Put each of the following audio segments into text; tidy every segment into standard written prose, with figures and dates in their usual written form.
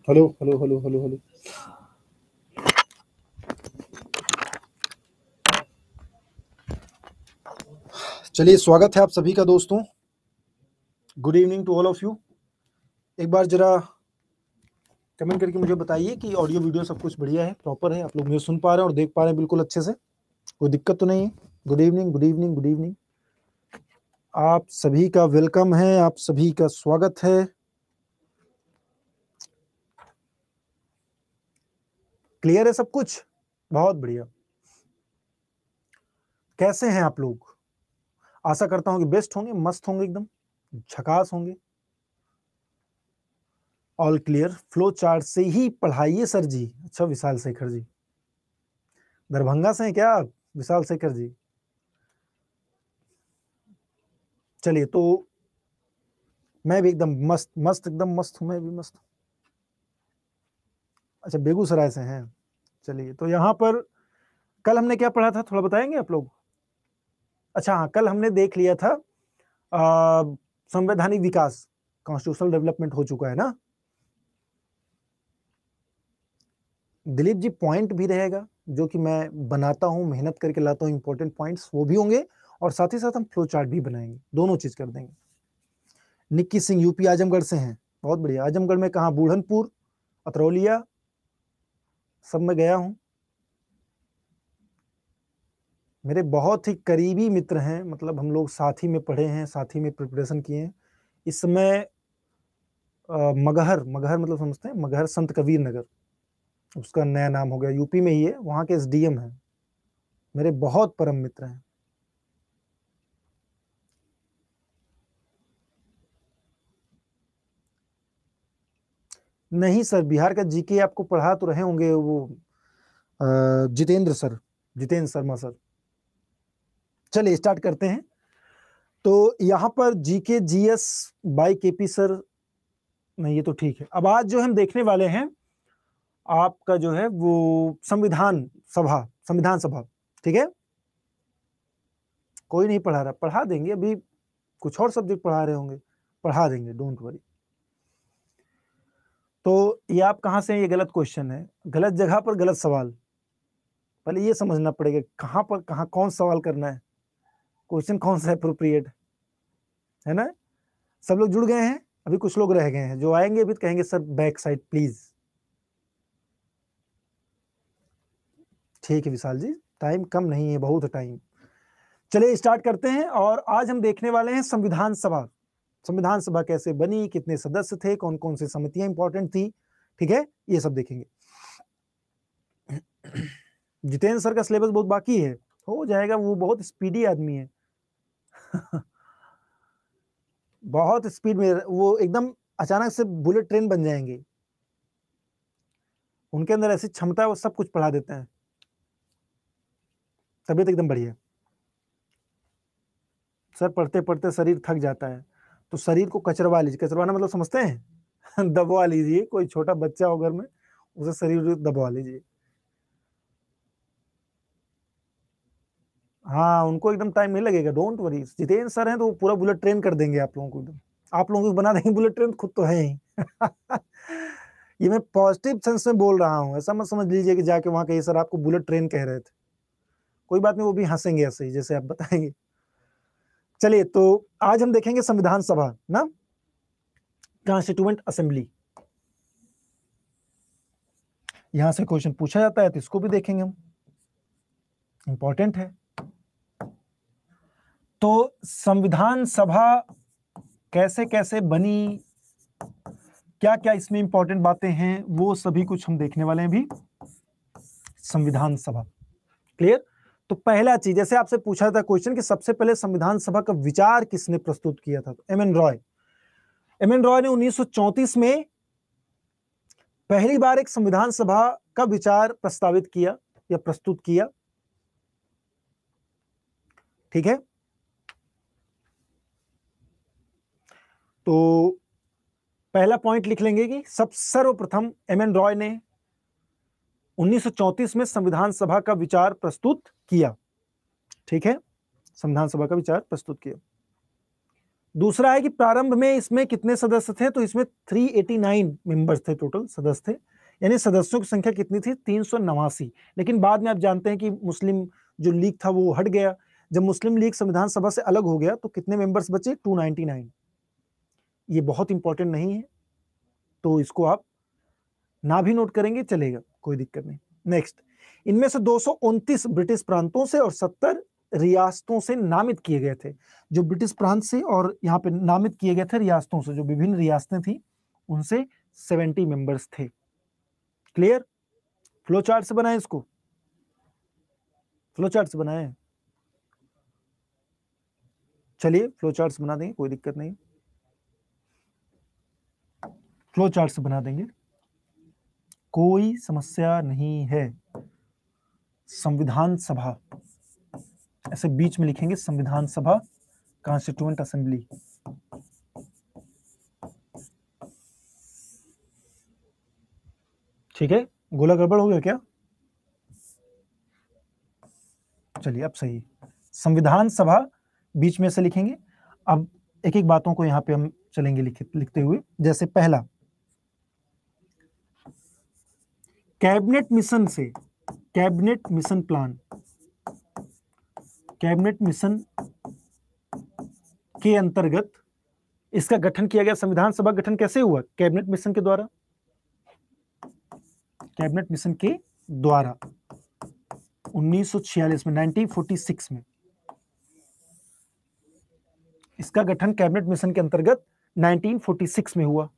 Hello hello hello hello hello. चलिए, स्वागत है आप सभी का दोस्तों। Good evening to all of you. एक बार जरा कमेंट करके मुझे बताइए कि ऑडियो वीडियो सब कुछ बढ़िया है, प्रॉपर है, आप लोग मुझे सुन पा रहे हैं और देख पा रहे हैं बिल्कुल अच्छे से, कोई दिक्कत तो नहीं है। Good evening, good evening, good evening. आप सभी का वेलकम है, आप सभी का स्वागत है। क्लियर है सब कुछ? बहुत बढ़िया। कैसे हैं आप लोग? आशा करता हूं कि बेस्ट होंगे, मस्त होंगे, एकदम झकास होंगे। All clear. फ्लो चार्ट से ही पढ़ाइए सर जी। अच्छा, विशाल शेखर जी दरभंगा से हैं क्या आप? विशाल शेखर जी, चलिए। तो मैं भी एकदम मस्त मस्त, एकदम मस्त हूं, मैं भी मस्त हूं। अच्छा, बेगूसराय से हैं। चलिए, तो यहाँ पर कल हमने क्या पढ़ा था, थोड़ा बताएंगे आप लोग? अच्छा हाँ, कल हमने देख लिया था संवैधानिक विकास, कॉन्स्टिट्यूशनल डेवलपमेंट हो चुका है ना। दिलीप जी, पॉइंट भी रहेगा जो कि मैं बनाता हूं, मेहनत करके लाता हूं, इंपॉर्टेंट पॉइंट्स वो भी होंगे, और साथ ही साथ हम फ्लो चार्ट भी बनाएंगे, दोनों चीज कर देंगे। निक्की सिंह यूपी आजमगढ़ से हैं, बहुत बढ़िया। आजमगढ़ में कहाँ? बूढ़नपुर, अतरौलिया, सब में गया हूं। मेरे बहुत ही करीबी मित्र हैं, मतलब हम लोग साथ ही में पढ़े हैं, साथ ही में प्रिपरेशन किए हैं। इस समय मगहर, मगहर मतलब समझते हैं, मगहर संत कबीर नगर, उसका नया नाम हो गया, यूपी में ही है, वहाँ के एसडीएम हैं, मेरे बहुत परम मित्र हैं। नहीं सर, बिहार का जीके आपको पढ़ा तो रहे होंगे वो जितेंद्र सर, जितेंद्र शर्मा सर। चलिए स्टार्ट करते हैं। तो यहाँ पर GK GS bye KP sir, नहीं ये तो ठीक है। अब आज जो हम देखने वाले हैं आपका जो है वो संविधान सभा, संविधान सभा, ठीक है। कोई नहीं पढ़ा रहा, पढ़ा देंगे, अभी कुछ और सब्जेक्ट पढ़ा रहे होंगे, पढ़ा देंगे, डोंट वरी। तो ये आप कहाँ से हैं? ये गलत क्वेश्चन है, गलत जगह पर गलत सवाल। पहले ये समझना पड़ेगा कहाँ पर, कहाँ कौन सवाल करना है, क्वेश्चन कौन सा अप्रोप्रिएट है ना। सब लोग जुड़ गए हैं? अभी कुछ लोग रह गए हैं, जो आएंगे अभी कहेंगे सर बैक साइड प्लीज। ठीक है विशाल जी, टाइम कम नहीं है, बहुत टाइम। चलिए स्टार्ट करते हैं। और आज हम देखने वाले हैं संविधान सभा। संविधान सभा कैसे बनी, कितने सदस्य थे, कौन कौन सी समितियां इंपॉर्टेंट थी, ठीक है, ये सब देखेंगे। जितेंद्र सर का सिलेबस बहुत बाकी है, हो जाएगा, वो बहुत स्पीडी आदमी है। बहुत स्पीड में, वो एकदम अचानक से बुलेट ट्रेन बन जाएंगे, उनके अंदर ऐसी क्षमता है, वो सब कुछ पढ़ा देते हैं। तबीयत एकदम बढ़िया। सर पढ़ते पढ़ते शरीर थक जाता है, तो शरीर को कचरवा लीजिए। कचरवाना मतलब समझते हैं? दबवा लीजिए, कोई छोटा बच्चा हो घर में, उसे शरीर दबवा लीजिए। हाँ, उनको एकदम टाइम नहीं लगेगा, डोंट वरी। जितेंद्र सर हैं तो वो पूरा बुलेट ट्रेन कर देंगे आप लोगों को, एकदम आप लोगों को बना देंगे बुलेट ट्रेन, खुद तो है ही। ये मैं पॉजिटिव सेंस में बोल रहा हूँ, ऐसा मत समझ लीजिए कि जाके वहां कहीं सर आपको बुलेट ट्रेन कह रहे थे। कोई बात नहीं, वो भी हंसेंगे ऐसे ही जैसे आप बताएंगे। चलिए, तो आज हम देखेंगे संविधान सभा ना, कॉन्स्टिट्यूएंट असेंबली। यहां से क्वेश्चन पूछा जाता है तो इसको भी देखेंगे हम, इंपॉर्टेंट है। तो संविधान सभा कैसे कैसे बनी, क्या क्या इसमें इंपॉर्टेंट बातें हैं, वो सभी कुछ हम देखने वाले हैं भी। संविधान सभा क्लियर। तो पहला चीज, जैसे आपसे पूछा था क्वेश्चन कि सबसे पहले संविधान सभा का विचार किसने प्रस्तुत किया था, तो M N Roy. M N Roy ने 1934 में पहली बार एक संविधान सभा का विचार प्रस्तावित किया या प्रस्तुत किया, ठीक है। तो पहला पॉइंट लिख लेंगे कि सब सर्वप्रथम एम एन रॉय ने 1934 में संविधान सभा का विचार प्रस्तुत किया, ठीक है, संविधान सभा का विचार प्रस्तुत किया। दूसरा है कि प्रारंभ में इसमें कितने सदस्य थे, तो इसमें 389 मेंबर्स थे, टोटल सदस्य थे, यानी सदस्यों की संख्या कितनी थी, 389। लेकिन बाद में आप जानते हैं कि मुस्लिम जो लीग था वो हट गया। जब मुस्लिम लीग संविधान सभा से अलग हो गया तो कितने मेंबर्स बचे, 299। ये बहुत इंपॉर्टेंट नहीं है, तो इसको आप ना भी नोट करेंगे चलेगा, कोई दिक्कत नहीं। नेक्स्ट, इनमें से 229 ब्रिटिश प्रांतों से और 70 रियासतों से नामित किए गए थे। जो ब्रिटिश प्रांत से और यहाँ पे नामित किए गए थे रियासतों से, जो विभिन्न रियासतें थी उनसे 70 मेंबर्स थे। क्लियर? फ्लो चार्ट से बनाए इसको, फ्लो चार्ट से बनाए, चलिए फ्लो चार्ट से बना देंगे, कोई दिक्कत नहीं, फ्लो चार्ट से बना देंगे, कोई समस्या नहीं है। संविधान सभा ऐसे बीच में लिखेंगे, संविधान सभा, कॉन्स्टिट्यूएंट असेंबली। ठीक है, गोला गड़बड़ हो गया क्या? चलिए अब सही, संविधान सभा बीच में से लिखेंगे। अब एक एक बातों को यहां पे हम चलेंगे लिखते हुए। जैसे पहला, कैबिनेट मिशन से, cabinet mission plan, cabinet mission के अंतर्गत इसका गठन किया गया। संविधान सभा गठन कैसे हुआ? कैबिनेट मिशन के द्वारा, कैबिनेट मिशन के द्वारा 1946 में, 1946 में इसका गठन कैबिनेट मिशन के अंतर्गत 1946 में हुआ।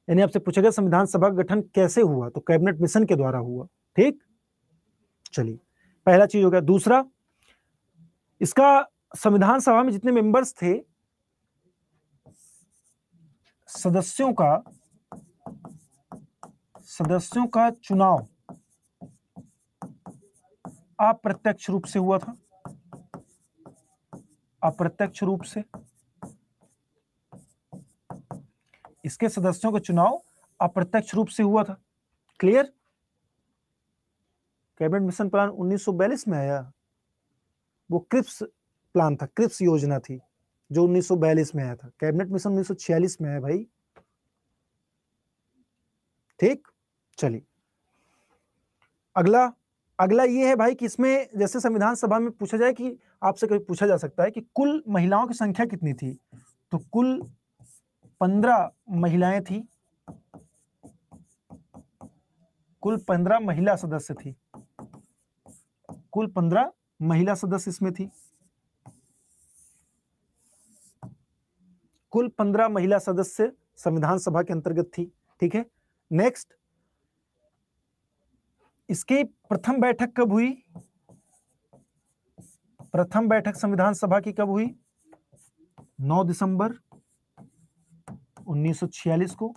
यानी आपसे पूछा गया संविधान सभा का गठन कैसे हुआ, तो कैबिनेट मिशन के द्वारा हुआ। ठीक, चलिए पहला चीज हो गया। दूसरा, इसका संविधान सभा में जितने मेंबर्स थे, सदस्यों का चुनाव अप्रत्यक्ष रूप से हुआ था, अप्रत्यक्ष रूप से। इसके सदस्यों का चुनाव अप्रत्यक्ष रूप से हुआ था। क्लियर? कैबिनेट मिशन प्लान 1942 में आया, वो क्रिप्स प्लान था, क्रिप्स योजना थी जो 1942 में आया था। कैबिनेट मिशन 1946 में आया भाई। ठीक, चलिए अगला ये है भाई कि इसमें जैसे संविधान सभा में पूछा जाए कि आपसे कभी पूछा जा सकता है कि कुल महिलाओं की संख्या कितनी थी, तो कुल 15 महिलाएं थी, कुल 15 महिला सदस्य थी, कुल 15 महिला सदस्य इसमें थी, कुल 15 महिला सदस्य संविधान सभा के अंतर्गत थी। ठीक है, नेक्स्ट, इसकी प्रथम बैठक कब हुई? प्रथम बैठक संविधान सभा की कब हुई? 9 दिसंबर 1946 को।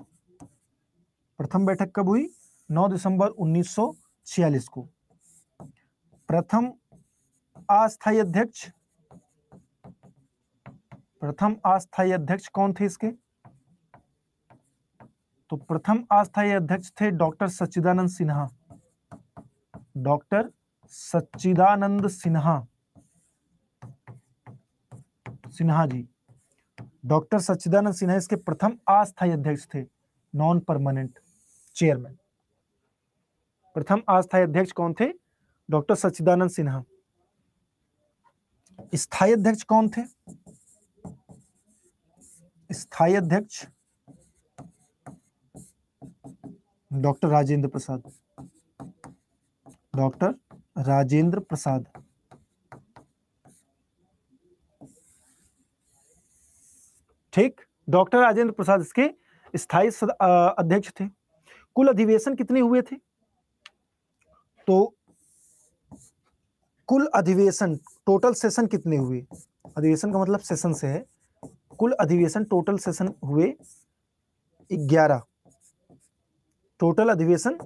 प्रथम बैठक कब हुई? 9 दिसंबर 1946 को। प्रथम अस्थायी अध्यक्ष, प्रथम अस्थायी अध्यक्ष कौन थे इसके? तो प्रथम अस्थायी अध्यक्ष थे डॉक्टर सच्चिदानंद सिन्हा, डॉक्टर सच्चिदानंद सिन्हा, सिन्हा जी, डॉक्टर सच्चिदानंद सिन्हा इसके प्रथम अस्थायी अध्यक्ष थे, नॉन परमानेंट चेयरमैन। प्रथम अस्थायी अध्यक्ष कौन थे? डॉक्टर सच्चिदानंद सिन्हा। स्थायी अध्यक्ष कौन थे? स्थायी अध्यक्ष डॉक्टर राजेंद्र प्रसाद, डॉक्टर राजेंद्र प्रसाद। ठीक, डॉक्टर राजेंद्र प्रसाद इसके स्थायी अध्यक्ष थे। कुल अधिवेशन कितने हुए थे? तो कुल अधिवेशन, टोटल सेशन कितने हुए? अधिवेशन का मतलब सेशन से है। कुल अधिवेशन, टोटल सेशन हुए 11। टोटल अधिवेशन,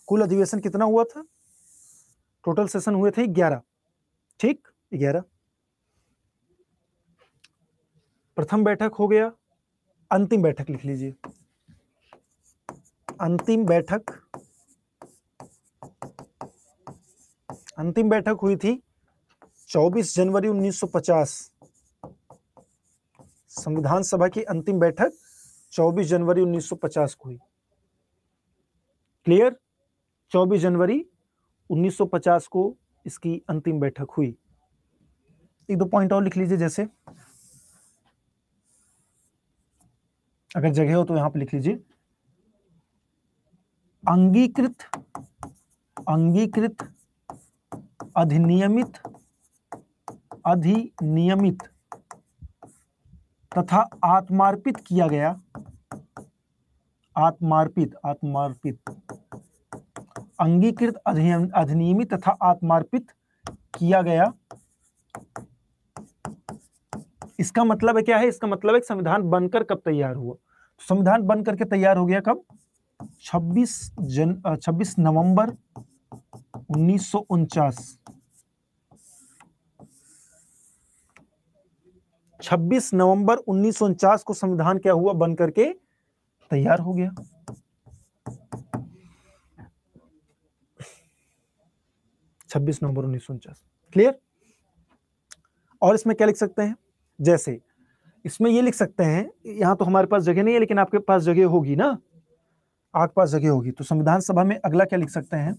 कुल अधिवेशन कितना हुआ था? टोटल सेशन हुए थे 11। ठीक, 11। प्रथम बैठक हो गया, अंतिम बैठक लिख लीजिए। अंतिम बैठक, अंतिम बैठक हुई थी 24 जनवरी 1950। संविधान सभा की अंतिम बैठक 24 जनवरी 1950 को हुई। क्लियर? 24 जनवरी 1950 को इसकी अंतिम बैठक हुई। एक दो पॉइंट और लिख लीजिए, जैसे अगर जगह हो तो यहां पर लिख लीजिए, अंगीकृत अधिनियमित तथा आत्मार्पित किया गया, अंगीकृत अधिनियमित तथा आत्मार्पित किया गया। इसका मतलब है क्या है? इसका मतलब है संविधान बनकर कब तैयार हुआ? संविधान बनकर के तैयार हो गया कब? 26 नवंबर 1949। 26 नवंबर 1949 को संविधान क्या हुआ? बन करके तैयार हो गया। छब्बीस नवंबर 1949। क्लियर? और इसमें क्या लिख सकते हैं? जैसे इसमें ये लिख सकते हैं, यहां तो हमारे पास जगह नहीं है, लेकिन आपके पास जगह होगी ना, आपके पास जगह होगी, तो संविधान सभा में अगला क्या लिख सकते हैं?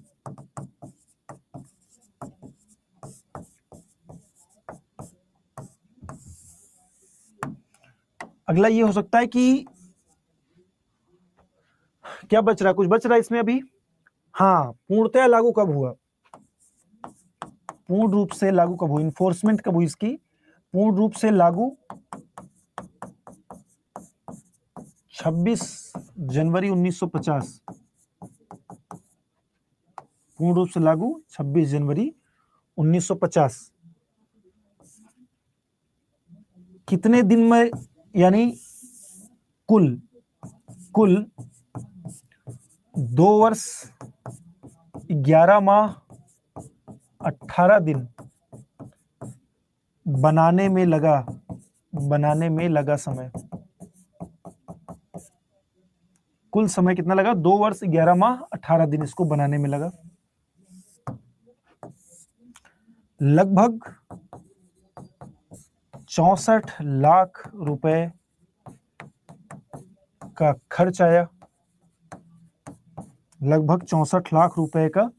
अगला ये हो सकता है कि क्या बच रहा है? कुछ बच रहा है इसमें अभी? हाँ, पूर्णतया लागू कब हुआ? पूर्ण रूप से लागू कब हुई? इन्फोर्समेंट कब हुई इसकी? पूर्ण रूप से लागू 26 जनवरी 1950। पूर्ण रूप से लागू 26 जनवरी 1950। कितने दिन में? यानी कुल 2 वर्ष 11 माह 18 दिन बनाने में लगा समय। कुल समय कितना लगा? 2 वर्ष 11 माह 18 दिन इसको बनाने में लगा। लगभग 64 लाख रुपए का खर्च आया। लगभग 64 लाख रुपए का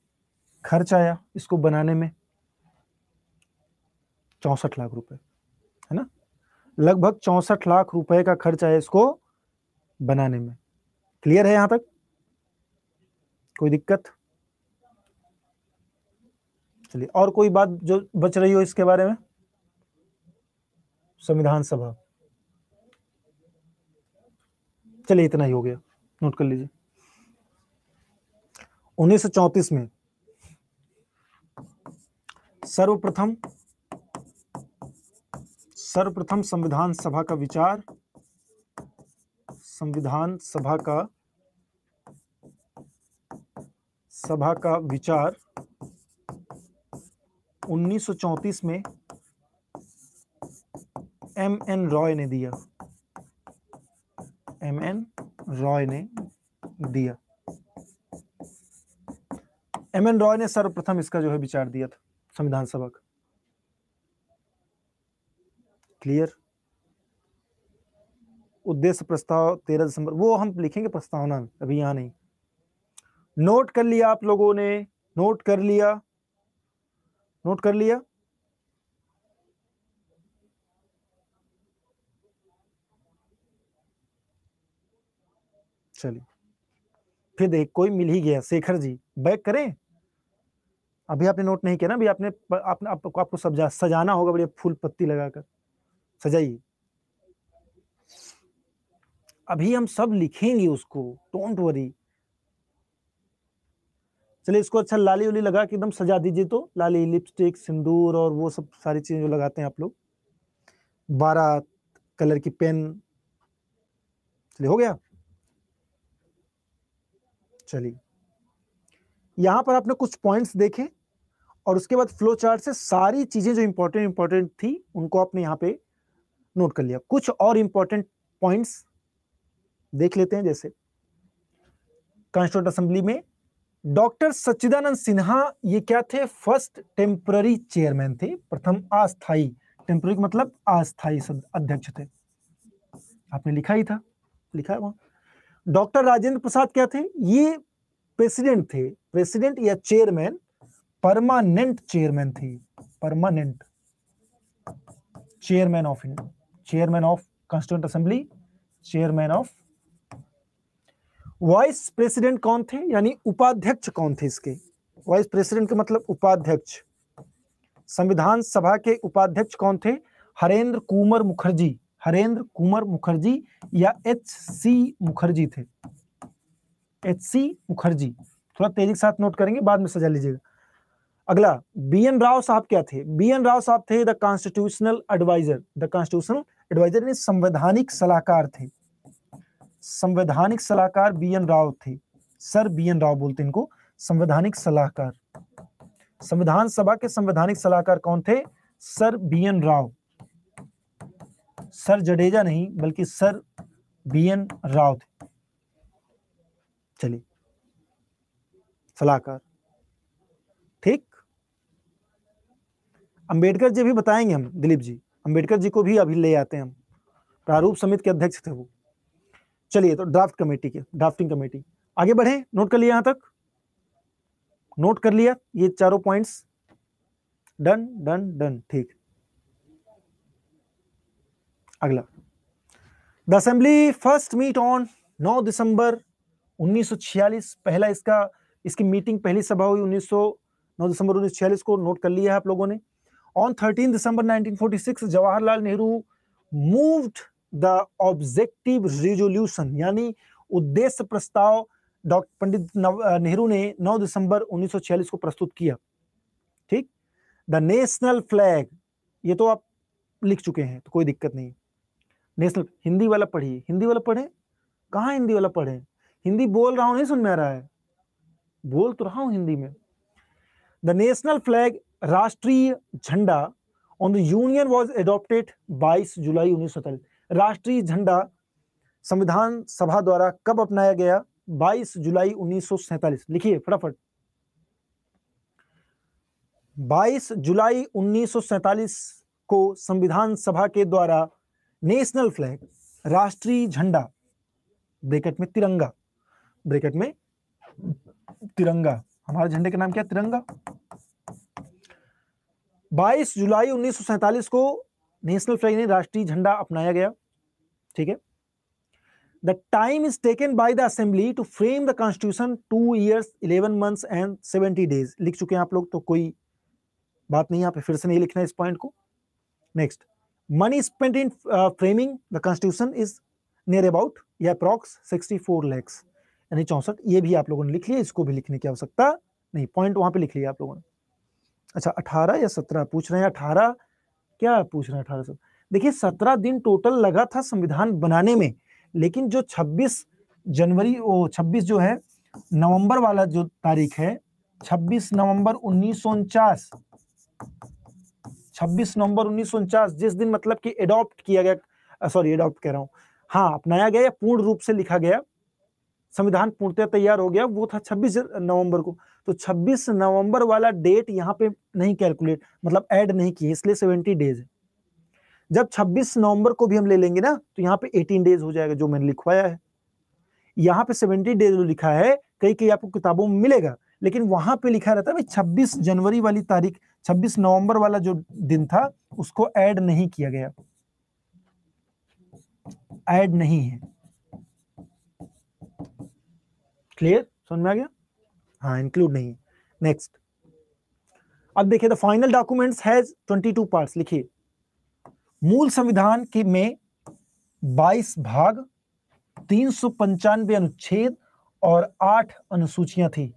खर्च आया इसको बनाने में। 64 लाख रुपए, है ना? लगभग 64 लाख रुपए का खर्च आया इसको बनाने में। क्लियर है यहां तक? कोई दिक्कत? चलिए, और कोई बात जो बच रही हो इसके बारे में? संविधान सभा, चलिए इतना ही हो गया, नोट कर लीजिए। 1934 में सर्वप्रथम संविधान सभा का विचार, संविधान सभा का विचार 1934 में M.N. रॉय ने दिया। M.N. रॉय ने दिया। M.N. रॉय ने सर्वप्रथम इसका जो है विचार दिया था, संविधान सभा का। क्लियर? उद्देश्य प्रस्ताव 13 दिसंबर, वो हम लिखेंगे प्रस्तावना, अभी यहां नहीं। नोट कर लिया आप लोगों ने? नोट कर लिया? चलिए, फिर देख कोई मिल ही गया, शेखर जी, बैक करें। अभी आपने नोट नहीं किया ना? अभी आपको सजाना होगा, बढ़िया फूल पत्ती लगाकर सजाइए। अभी हम सब लिखेंगे उसको, डोंट वरी। चलिए, इसको अच्छा लाली उली लगा के एकदम सजा दीजिए। तो लाली, लिपस्टिक, सिंदूर और वो सब सारी चीजें जो लगाते हैं आप लोग, 12 कलर की पेन। चलिए, हो गया? चलिए, यहां पर आपने कुछ पॉइंट्स देखे और उसके बाद फ्लो चार्ट से सारी चीजें जो इंपॉर्टेंट थी उनको आपने यहां पे नोट कर लिया। कुछ और इंपॉर्टेंट पॉइंट्स देख लेते हैं। जैसे कॉन्स्टिट्यूएंट असेंबली में डॉक्टर सच्चिदानंद सिन्हा, ये क्या थे? फर्स्ट टेम्पररी चेयरमैन थे, प्रथम अस्थाई। टेम्पररी मतलब अस्थाई अध्यक्ष थे। आपने लिखा ही था, लिखा है वहां। डॉक्टर राजेंद्र प्रसाद क्या थे? ये प्रेसिडेंट थे, प्रेसिडेंट या चेयरमैन, परमानेंट चेयरमैन थे, permanent chairman of India, chairman of constituent assembly, chairman of. Vice president कौन थे, यानी उपाध्यक्ष कौन थे इसके? वाइस प्रेसिडेंट का मतलब उपाध्यक्ष। संविधान सभा के उपाध्यक्ष कौन थे? हरेंद्र कुंवर मुखर्जी, हरेंद्र कुंवर मुखर्जी या एच.सी. मुखर्जी थे, एच.सी. मुखर्जी। थोड़ा तेजी के साथ नोट करेंगे, बाद में सजा लीजिएगा। अगला, बी.एन. राव साहब क्या थे? बी.एन. राव साहब थे the constitutional adviser, the constitutional adviser यानी संवैधानिक सलाहकार थे, संवैधानिक सलाहकार बी.एन. राव थे, सर बी.एन. राव बोलते हैं इनको, संवैधानिक सलाहकार। संविधान सभा के संवैधानिक सलाहकार कौन थे? Sir BN. Rao, sir Jadeja नहीं बल्कि सर बी.एन. राव थे। चलिए, सलाहकार, ठीक। अंबेडकर जी भी बताएंगे हम, दिलीप जी, अंबेडकर जी को भी अभी ले आते हैं हम, प्रारूप समिति के अध्यक्ष थे वो। चलिए, तो ड्राफ्ट कमेटी के, ड्राफ्टिंग कमेटी, आगे बढ़े। नोट कर लिया, यहां तक नोट कर लिया, ये चारों पॉइंट्स, डन डन डन, ठीक। अगला, the assembly first meet on 9 December 1946, पहला इसकी मीटिंग, पहली सभा हुई 9 दिसंबर 1946 को, नोट कर लिया है आप लोगों ने। On 13 December 1946 Jawaharlal Nehru moved the objective resolution, यानी उद्देश्य प्रस्ताव डॉक्टर पंडित नेहरू ने 9 दिसंबर 1946 को प्रस्तुत किया, ठीक। द नेशनल फ्लैग, ये तो आप लिख चुके हैं तो कोई दिक्कत नहीं। नेशनल, हिंदी वाला पढ़िए, हिंदी वाला पढ़े, कहाँ हिंदी वाला पढ़े? हिंदी बोल रहा हूं, नहीं समझ में आ रहा है? बोल तो रहा हूं हिंदी में। द नेशनल फ्लैग, राष्ट्रीय झंडा on the union was adopted 22 जुलाई 1947, राष्ट्रीय झंडा संविधान सभा द्वारा कब अपनाया गया? 22 जुलाई 1947, लिखिए फटाफट। 22 जुलाई 1947 को संविधान सभा के द्वारा नेशनल फ्लैग, राष्ट्रीय झंडा, ब्रैकेट में तिरंगा, ब्रैकेट में तिरंगा, हमारे झंडे का नाम क्या? तिरंगा। 22 जुलाई 1947 को नेशनल फ्लैग ने राष्ट्रीय झंडा अपनाया गया, ठीक है। The time is taken by the assembly to frame the constitution 2 years 11 months and 70 days, लिख चुके हैं आप लोग, तो कोई बात नहीं, यहाँ पे फिर से नहीं लिखना इस पॉइंट को। Next, money spent in framing the constitution is near about या अप्रॉक्स 64 lakhs, यानी 64, ये भी आप लोगों ने लिख लिया, इसको भी लिखने की आवश्यकता नहीं, पॉइंट वहां पे लिख लिया आप लोगों ने। अच्छा, 18 या 17 पूछ रहे हैं? 18 क्या पूछ रहे हैं? 18 सब देखिए, 17 दिन टोटल लगा था संविधान बनाने में, लेकिन जो 26 जनवरी, वो 26 जो है नवंबर वाला जो तारीख है, 26 नवंबर 1949, 26 नवंबर 1949, जिस दिन मतलब कि एडॉप्ट किया गया, सॉरी एडॉप्ट कह रहा हूं, हाँ, अपनाया गया या पूर्ण रूप से लिखा गया, संविधान पूर्णतः तैयार हो गया, वो था 26 नवंबर को। तो 26 नवंबर वाला डेट यहाँ पे नहीं कैलकुलेट, मतलब ऐड नहीं किए, इसलिए 70 डेज है। जब 26 नवंबर को भी हम ले लेंगे ना, तो यहाँ पे 18 डेज हो जाएगा, जो मैंने लिखवाया है। यहाँ पे 70 डेज लिखा है, कई आपको किताबों में मिलेगा, लेकिन वहां पे लिखा रहता है भाई 26 जनवरी वाली तारीख, 26 नवंबर वाला जो दिन था उसको ऐड नहीं किया गया, ऐड नहीं है। क्लियर, समझ में आ गया? हाँ, इंक्लूड नहीं है। नेक्स्ट, अब देखिए, the final documents has 22 parts, लिखिए। मूल संविधान के में 22 भाग, 395 अनुच्छेद और 8 अनुसूचियां थी।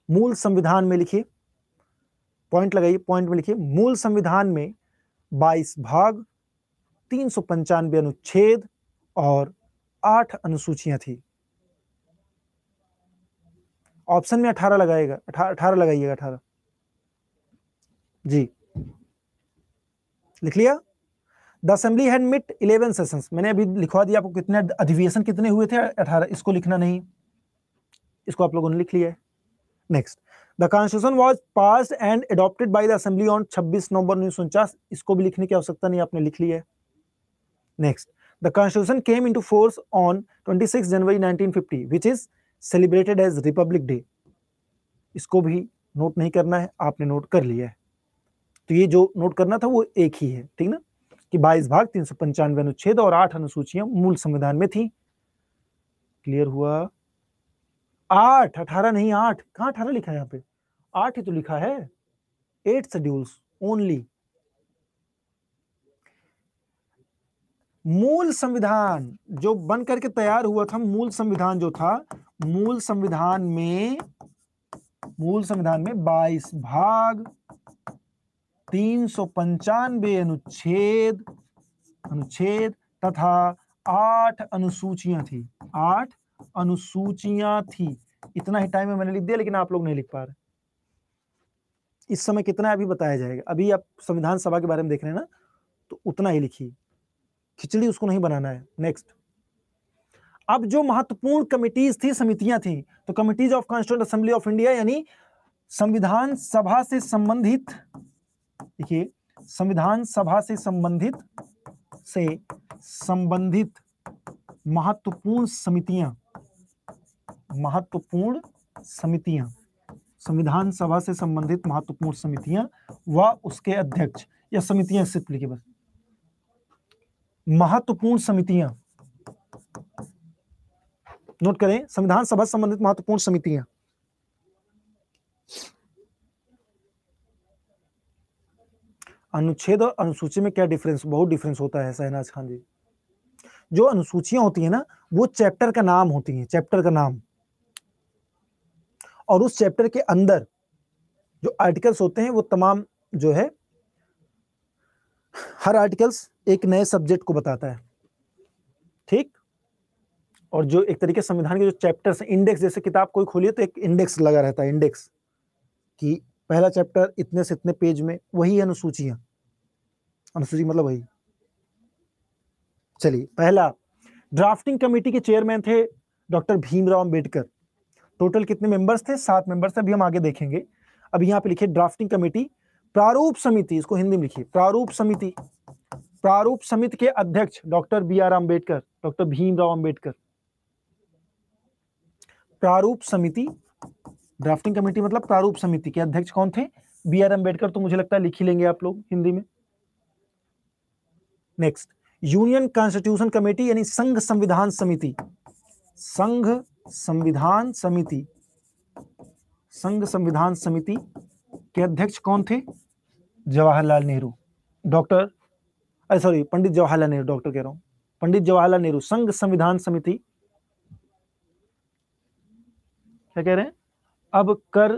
मूल संविधान में लिखिए, पॉइंट लगाइए, पॉइंट में लिखिए, मूल संविधान में 22 भाग, 395 अनुच्छेद और 8 अनुसूचियां थी। ऑप्शन में 18 लगाएगा, 18 लगाइएगा, 18 जी, लिख लिया। द असेंबली हैड मिट 11 सेशंस, मैंने अभी लिखवा दिया आपको कितने अधिवेशन कितने हुए थे, 18, इसको लिखना नहीं, इसको आप लोगों ने लिख लिया है। Next, the constitution was passed and adopted by the assembly on 26 नवंबर 1949, इसको भी लिखने की आवश्यकता नहीं, आपने लिख लिया है। Next, the constitution came into force on 26 January 1950 which is celebrated as republic day. इसको भी नोट नहीं करना है, आपने नोट कर लिया है। तो ये जो नोट करना था वो एक ही है, ठीक ना, कि 22 भाग 395 अनुच्छेद और 8 अनुसूचियां मूल संविधान में थी। क्लियर हुआ? 8, 18 नहीं, 8 कहां 18 लिखा है यहाँ पे, 8 ही तो लिखा है। 8 शेड्यूल्स ओनली। मूल संविधान जो बन करके तैयार हुआ था, मूल संविधान जो था, मूल संविधान में 22 भाग 395 अनुच्छेद तथा 8 अनुसूचियां थी। 8 अनुसूचियां थी। इतना ही टाइम में मैंने लिख दिया, लेकिन आप लोग नहीं लिख पा रहे। इस समय कितना है अभी बताया जाएगा। अभी आप संविधान सभा के बारे में देख रहे हैं ना, तो उतना ही लिखिए, खिचड़ी उसको नहीं बनाना है। नेक्स्ट, अब जो महत्वपूर्ण कमिटीज थी, समितियां थी, तो committees of constituent assembly of India यानी संविधान सभा से संबंधित, देखिए संविधान सभा से संबंधित महत्वपूर्ण समितियां, संविधान सभा से संबंधित महत्वपूर्ण समितियां व उसके अध्यक्ष, या समितियां सिर्फ लिखिए बस, महत्वपूर्ण समितियां नोट करें, संविधान सभा से संबंधित महत्वपूर्ण समितियां। अनुच्छेद और अनुसूची में क्या डिफरेंस? बहुत डिफरेंस होता है शहनाज खान जी। जो अनुसूचियां होती है ना, वो चैप्टर का नाम होती है, चैप्टर का नाम, और उस चैप्टर के अंदर जो आर्टिकल्स होते हैं वो तमाम जो है, हर आर्टिकल्स एक नए सब्जेक्ट को बताता है, ठीक। और जो एक तरीके संविधान के जो चैप्टर्स, इंडेक्स, जैसे किताब कोई खोलिए तो एक इंडेक्स लगा रहता है, इंडेक्स कि पहला चैप्टर इतने से इतने पेज में, वही अनुसूचियां, अनुसूची मतलब वही। चलिए, पहला, ड्राफ्टिंग कमेटी के चेयरमैन थे डॉक्टर भीमराव अंबेडकर। टोटल कितने मेंबर्स थे? 7 मेंबर्स थे, अभी हम आगे देखेंगे। अब यहाँ पे लिखिए ड्राफ्टिंग कमेटी। प्रारूप समिति, इसको हिंदी में लिखिए प्रारूप समिति। प्रारूप समिति के अध्यक्ष doctor BR Ambedkar, doctor Bhimrao Ambedkar. प्रारूप समिति, ड्राफ्टिंग कमेटी मतलब प्रारूप समिति के अध्यक्ष कौन थे? BR अंबेडकर। तो मुझे लगता है लिख ही लेंगे आप लोग हिंदी में। नेक्स्ट, यूनियन कॉन्स्टिट्यूशन कमेटी यानी संघ संविधान समिति। संघ संविधान समिति, संघ संविधान समिति के अध्यक्ष कौन थे? Jawaharlal Nehru, doctor, sorry Pandit Jawaharlal Nehru, doctor कह रहा हूं, पंडित जवाहरलाल नेहरू। संघ संविधान समिति, क्या कह रहे हैं? अब कर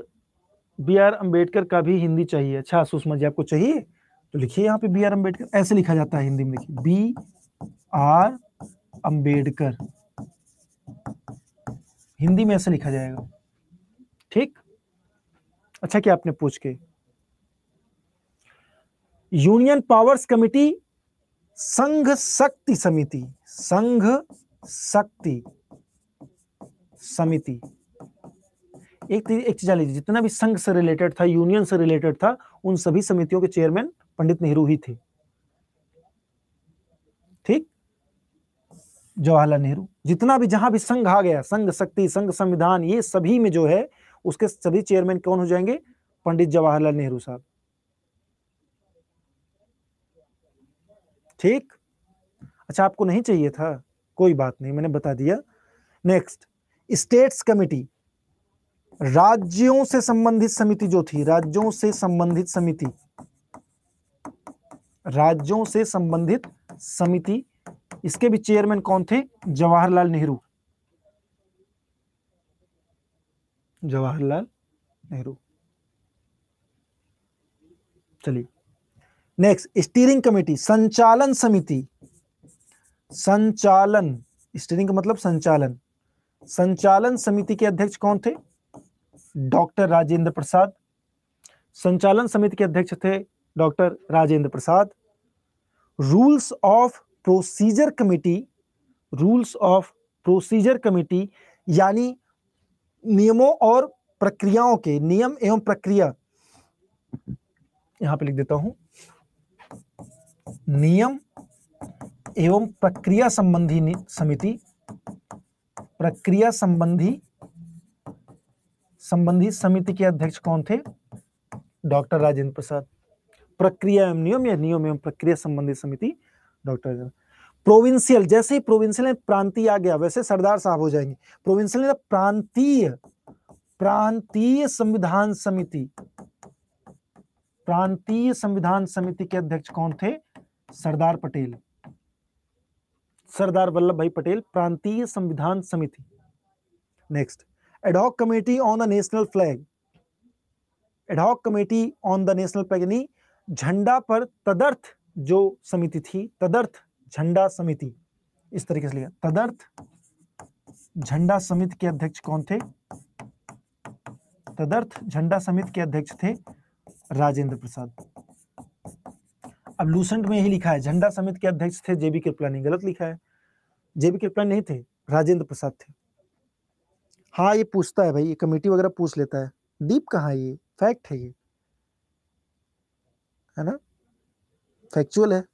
BR अंबेडकर का भी हिंदी चाहिए। अच्छा सुषमा जी, आपको चाहिए तो लिखिए यहाँ पे BR अंबेडकर, ऐसे लिखा जाता है हिंदी में, लिखिए BR अंबेडकर, हिंदी में ऐसे लिखा जाएगा, ठीक। अच्छा क्या आपने पूछ के। यूनियन पावर्स कमिटी, संघ शक्ति समिति, संघ शक्ति समिति। एक चीज लीजिए, जितना भी संघ से रिलेटेड था, यूनियन से रिलेटेड था, उन सभी समितियों के चेयरमैन पंडित नेहरू ही थे, ठीक, जवाहरलाल नेहरू। जितना भी जहां भी संघ आ गया, संघ शक्ति, संघ संविधान, ये सभी में जो है उसके सभी चेयरमैन कौन हो जाएंगे? पंडित जवाहरलाल नेहरू साहब, ठीक। अच्छा आपको नहीं चाहिए था, कोई बात नहीं, मैंने बता दिया। नेक्स्ट, स्टेट्स कमिटी, राज्यों से संबंधित समिति जो थी, राज्यों से संबंधित समिति, राज्यों से संबंधित समिति, इसके भी चेयरमैन कौन थे? जवाहरलाल नेहरू, जवाहरलाल नेहरू। चलिए नेक्स्ट, स्टीयरिंग कमेटी, संचालन समिति, संचालन, स्टीयरिंग का मतलब संचालन, संचालन समिति के अध्यक्ष कौन थे? डॉक्टर राजेंद्र प्रसाद। संचालन समिति के अध्यक्ष थे doctor Rajendra Prasad. Rules of procedure committee, rules of procedure committee यानी नियमों और प्रक्रियाओं के, नियम एवं प्रक्रिया, यहां पे लिख देता हूं, नियम एवं प्रक्रिया संबंधी समिति, प्रक्रिया संबंधी समिति के अध्यक्ष कौन थे? डॉक्टर राजेंद्र प्रसाद। प्रक्रिया एवं नियम या नियम एवं प्रक्रिया संबंधी समिति डॉक्टर। प्रोविंशियल, जैसे ही प्रोविंशियल में प्रांतीय आ गया वैसे सरदार साहब हो जाएंगे। प्रोविंशियल में प्रांतीय संविधान समिति, प्रांतीय संविधान समिति के अध्यक्ष कौन थे? सरदार पटेल, सरदार वल्लभ भाई पटेल, प्रांतीय संविधान समिति। Next, ad hoc committee on the national flag, ad hoc committee on the national flag यानी झंडा पर तदर्थ जो समिति थी, तदर्थ झंडा समिति, इस तरीके से लिखा, तदर्थ झंडा समिति के अध्यक्ष कौन थे? तदर्थ झंडा समिति के अध्यक्ष थे राजेंद्र प्रसाद। अब लूसेंट में ही लिखा है झंडा समिति के अध्यक्ष थे जेबी कृपलानी, गलत लिखा है, जेबी कृपलानी नहीं थे, राजेंद्र प्रसाद थे। हाँ ये पूछता है भाई, ये कमेटी वगैरह पूछ लेता है, डीप कहाँ है, ये फैक्ट है, ये है ना, फैक्चुअल है।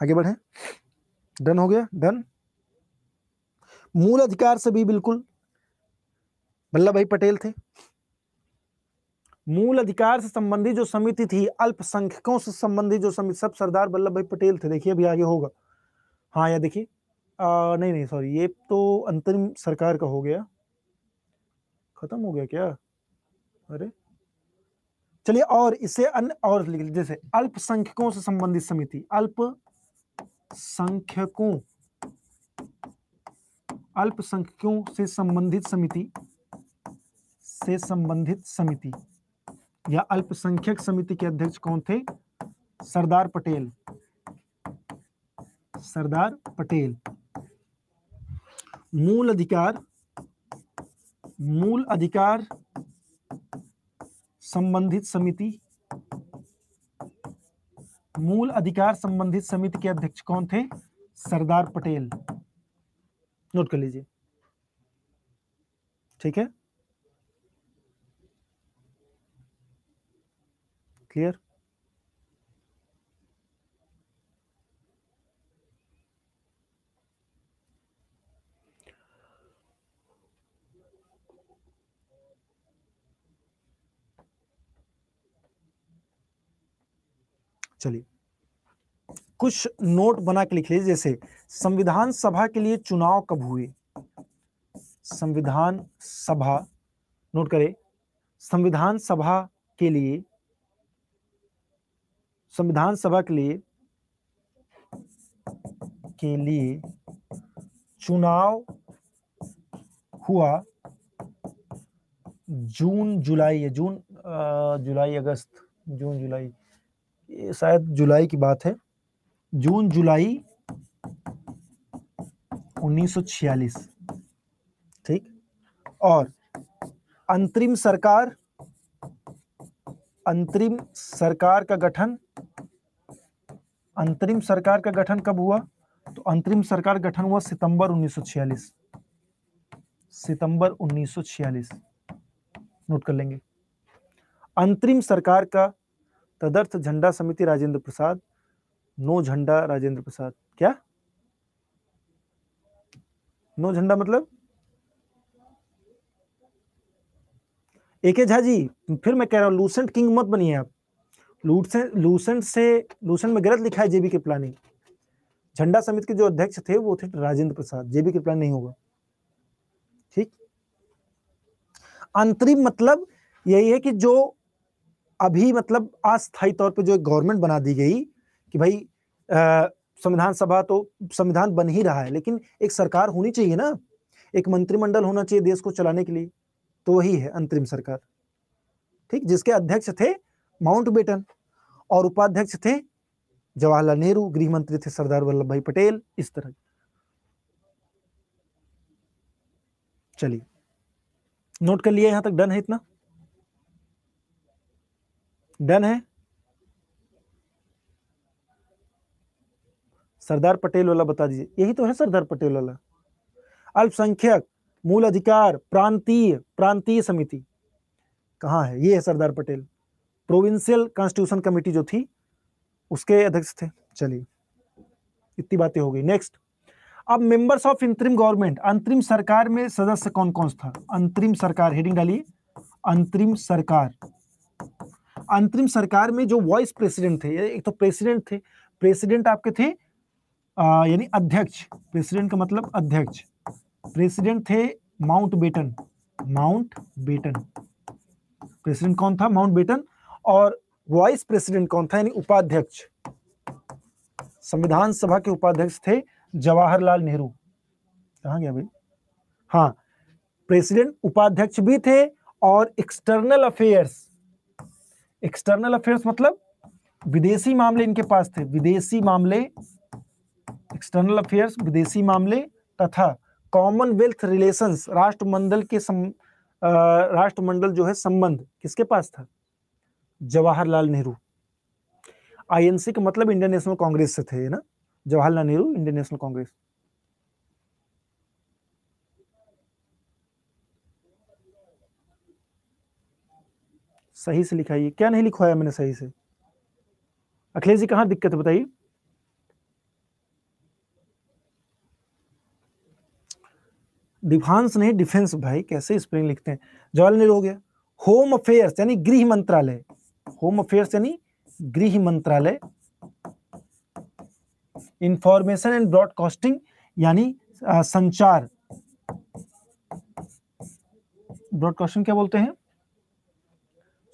आगे बढ़े, डन हो गया, डन। मूल अधिकार से भी बिल्कुल वल्लभ भाई पटेल थे। मूल अधिकार से संबंधित जो समिति थी, अल्पसंख्यकों से संबंधित जो समिति, सब सरदार वल्लभ भाई पटेल थे। देखिए अभी आगे होगा। हाँ या देखिए, नहीं सॉरी, ये तो अंतरिम सरकार का हो गया, खत्म हो गया क्या? अरे चलिए, और इससे अन्य और लिख लीजिए, जैसे अल्पसंख्यकों से संबंधित समिति, अल्पसंख्यकों से संबंधित समिति या अल्पसंख्यक समिति के अध्यक्ष कौन थे? सरदार पटेल, सरदार पटेल। मूल अधिकार संबंधित समिति, मूल अधिकार संबंधित समिति के अध्यक्ष कौन थे? सरदार पटेल। नोट कर लीजिए, ठीक है, क्लियर। चलिए कुछ नोट बना के लिख लीजिए, जैसे संविधान सभा के लिए चुनाव कब हुए? संविधान सभा, नोट करें, संविधान सभा के लिए चुनाव हुआ जून जुलाई, जुलाई अगस्त, जून जुलाई, ये शायद जुलाई की बात है, जून जुलाई 1946, ठीक। और अंतरिम सरकार का गठन कब हुआ? तो अंतरिम सरकार गठन हुआ सितंबर 1946, सितंबर 1946, नोट कर लेंगे। अंतरिम सरकार का तदर्थ झंडा समिति राजेंद्र प्रसाद, नो झंडा राजेंद्र प्रसाद। क्या नो झंडा मतलब? एके झा जी, फिर मैं कह रहा हूं लूसेंट किंग मत बनिए आप। लूसेंट में गलत लिखा है जेबी कृपलानी। झंडा समिति के जो अध्यक्ष थे वो थे राजेंद्र प्रसाद, जेबी कृपलानी नहीं होगा, ठीक। अंतरिम मतलब यही है कि जो अभी मतलब अस्थायी तौर पे जो गवर्नमेंट बना दी गई कि भाई संविधान सभा तो संविधान बन ही रहा है, लेकिन एक सरकार होनी चाहिए ना, एक मंत्रिमंडल होना चाहिए देश को चलाने के लिए, तो वही है अंतरिम सरकार, ठीक। जिसके अध्यक्ष थे माउंटबेटन और उपाध्यक्ष थे जवाहरलाल नेहरू, गृह मंत्री थे सरदार वल्लभ भाई पटेल, इस तरह। चलिए नोट कर लिया, यहां तक डन है, इतना डन है। सरदार पटेल वाला बता दीजिए, यही तो है सरदार पटेल वाला। अल्पसंख्यक, मूल अधिकार, प्रांतीय समिति कहाँ है? ये है Sardar Patel. Provincial constitution committee जो थी उसके अध्यक्ष थे। चलिए, इतनी बातें हो गई। नेक्स्ट, अब मेंबर्स ऑफ इंतरिम गवर्नमेंट, अंतरिम सरकार में सदस्य कौन कौन था? अंतरिम सरकार, हेडिंग डालिए, अंतरिम सरकार। अंतरिम सरकार में जो वाइस प्रेसिडेंट थे, एक तो प्रेसिडेंट थे, प्रेसिडेंट आपके थे यानी अध्यक्ष, प्रेसिडेंट का मतलब अध्यक्ष, प्रेसिडेंट थे माउंटबेटन, माउंटबेटन, प्रेसिडेंट कौन था? माउंटबेटन। और वाइस प्रेसिडेंट कौन था? यानी उपाध्यक्ष, संविधान सभा के उपाध्यक्ष थे जवाहरलाल नेहरू। कहाँ गया भाई? हाँ, प्रेसिडेंट, उपाध्यक्ष भी थे, और एक्सटर्नल अफेयर्स, एक्सटर्नल अफेयर्स मतलब विदेशी मामले इनके पास थे, विदेशी मामले, एक्सटर्नल अफेयर्स विदेशी मामले, तथा कॉमनवेल्थ रिलेशंस, राष्ट्रमंडल के राष्ट्रमंडल जो है संबंध किसके पास था? जवाहरलाल नेहरू। आईएनसी का मतलब इंडियन नेशनल कांग्रेस से थे ना, जवाहरलाल नेहरू इंडियन नेशनल कांग्रेस। सही से लिखाइए, क्या नहीं लिखवाया मैंने सही से? अखिलेश जी कहाँ दिक्कत है बताइए? डिफेंस नहीं, डिफेंस भाई, कैसे स्पेलिंग लिखते हैं? जवाहरलाल नेहरू हो गया। होम अफेयर्स यानी गृह मंत्रालय, होम अफेयर्स यानी गृह मंत्रालय। इंफॉर्मेशन एंड ब्रॉडकास्टिंग यानी संचार, ब्रॉडकास्टिंग क्या बोलते हैं?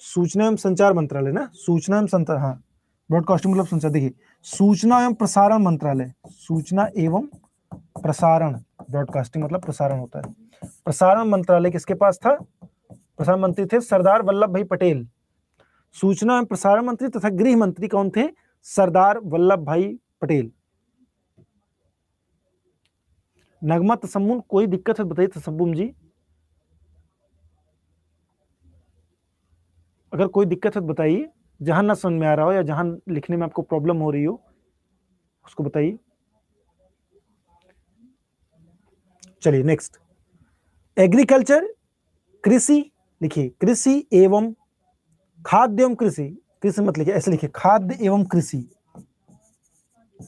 सूचना एवं संचार मंत्रालय ना, सूचना एवं संचार, हाँ, ब्रॉडकास्टिंग मतलब संचार। देखिए, सूचना एवं प्रसारण मंत्रालय, सूचना एवं प्रसारण, ब्रॉडकास्टिंग मतलब प्रसारण होता है। प्रसारण मंत्रालय किसके पास था? प्रसारण मंत्री थे सरदार वल्लभ भाई पटेल। सूचना एवं प्रसारण मंत्री तथा गृह मंत्री कौन थे? सरदार वल्लभ भाई पटेल। नगमा तसम्मुम, कोई दिक्कत है बताइए तसम्मुम जी, अगर कोई दिक्कत है तो बताइए, जहां ना समझ में आ रहा हो या जहां लिखने में आपको प्रॉब्लम हो रही हो उसको बताइए। चलिए नेक्स्ट, एग्रीकल्चर, कृषि, लिखिए कृषि एवं खाद्य एवं कृषि, कृषि मत लिखिए, ऐसे लिखिए खाद्य एवं कृषि,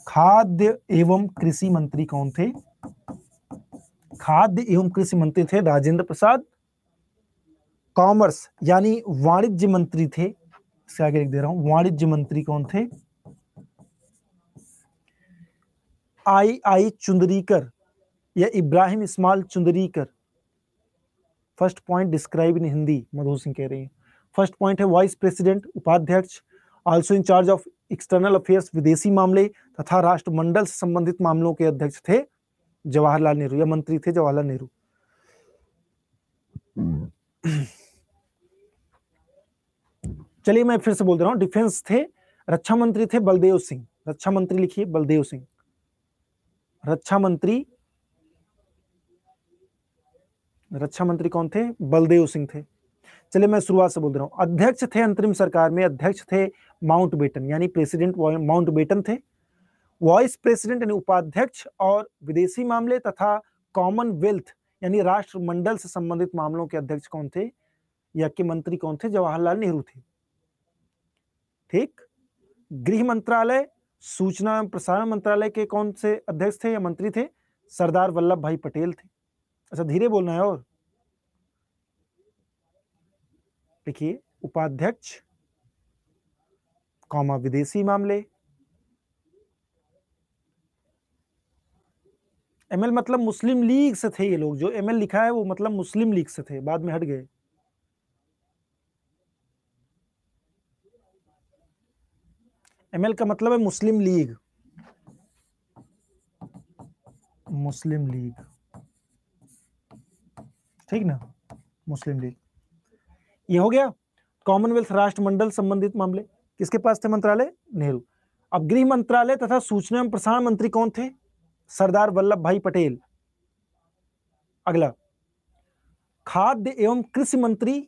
खाद्य एवं कृषि मंत्री कौन थे? खाद्य एवं कृषि मंत्री थे राजेंद्र प्रसाद। कॉमर्स यानी वाणिज्य मंत्री थे, इसके आगे लिख दे रहा हूं, वाणिज्य मंत्री कौन थे? आई चुंदरीकर या Ibrahim Ismail Chundrigar. First point describe in Hindi, Madhu Singh कह रही है। फर्स्ट पॉइंट है वाइस प्रेसिडेंट, उपाध्यक्ष, also in charge of external affairs, विदेशी मामले तथा राष्ट्रमंडल से संबंधित मामलों के अध्यक्ष थे जवाहरलाल नेहरू, या मंत्री थे जवाहरलाल नेहरू। चलिए मैं फिर से बोल रहा हूं, डिफेंस थे, रक्षा मंत्री थे बलदेव सिंह, रक्षा मंत्री लिखिए बलदेव सिंह, रक्षा मंत्री, रक्षा मंत्री कौन थे? बलदेव सिंह थे। चलिए मैं शुरुआत से बोल रहा हूं, अध्यक्ष थे अंतरिम सरकार में, अध्यक्ष थे माउंटबेटन यानी प्रेसिडेंट माउंटबेटन थे। वाइस प्रेसिडेंट यानी उपाध्यक्ष और विदेशी मामले तथा कॉमनवेल्थ यानी राष्ट्रमंडल से संबंधित मामलों के अध्यक्ष कौन थे या के मंत्री कौन थे? जवाहरलाल नेहरू थे। ठीक, गृह मंत्रालय, सूचना एवं प्रसारण मंत्रालय के कौन से अध्यक्ष थे या मंत्री थे? सरदार वल्लभ भाई पटेल थे। अच्छा धीरे बोलना है, और देखिए उपाध्यक्ष, कॉमा विदेशी मामले, एमएल मतलब मुस्लिम लीग से थे ये लोग, जो एमएल लिखा है वो मतलब मुस्लिम लीग से थे, बाद में हट गए। एमएल का मतलब है मुस्लिम लीग, मुस्लिम लीग, ठीक ना, मुस्लिम लीग। ये हो गया। कॉमनवेल्थ राष्ट्रमंडल संबंधित मामले किसके पास थे मंत्रालय? नेहरू। अब गृह मंत्रालय तथा सूचना एवं प्रसारण मंत्री कौन थे? सरदार वल्लभ भाई पटेल। अगला, खाद्य एवं कृषि मंत्री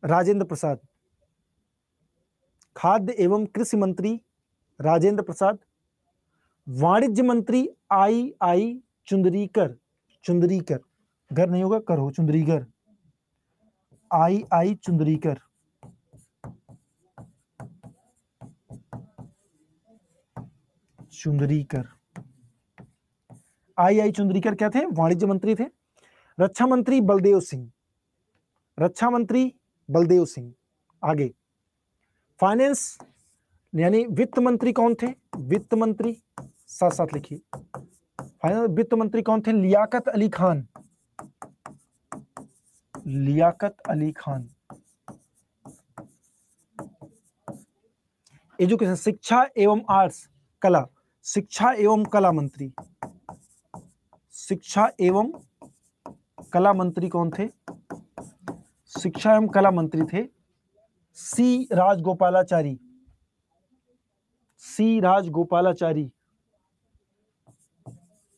राजेंद्र प्रसाद, खाद्य एवं कृषि मंत्री राजेंद्र प्रसाद। वाणिज्य मंत्री आई चुंदरीकर, चुंदरीकर, घर नहीं होगा, कर हो, चुंदरीकर, आई चुंदरीकर। चुंदरीकर। आई चुंदरीकर क्या थे? वाणिज्य मंत्री थे। रक्षा मंत्री बलदेव सिंह, रक्षा मंत्री बलदेव सिंह। आगे फाइनेंस यानी वित्त मंत्री कौन थे? वित्त मंत्री, साथ साथ लिखिए। फाइनेंस वित्त मंत्री कौन थे? लियाकत अली खान, लियाकत अली खान। एजुकेशन, शिक्षा एवं आर्ट्स, कला, शिक्षा एवं कला मंत्री, शिक्षा एवं कला मंत्री कौन थे? शिक्षा एवं कला मंत्री थे सी राजगोपालाचारी, सी राजगोपालाचारी,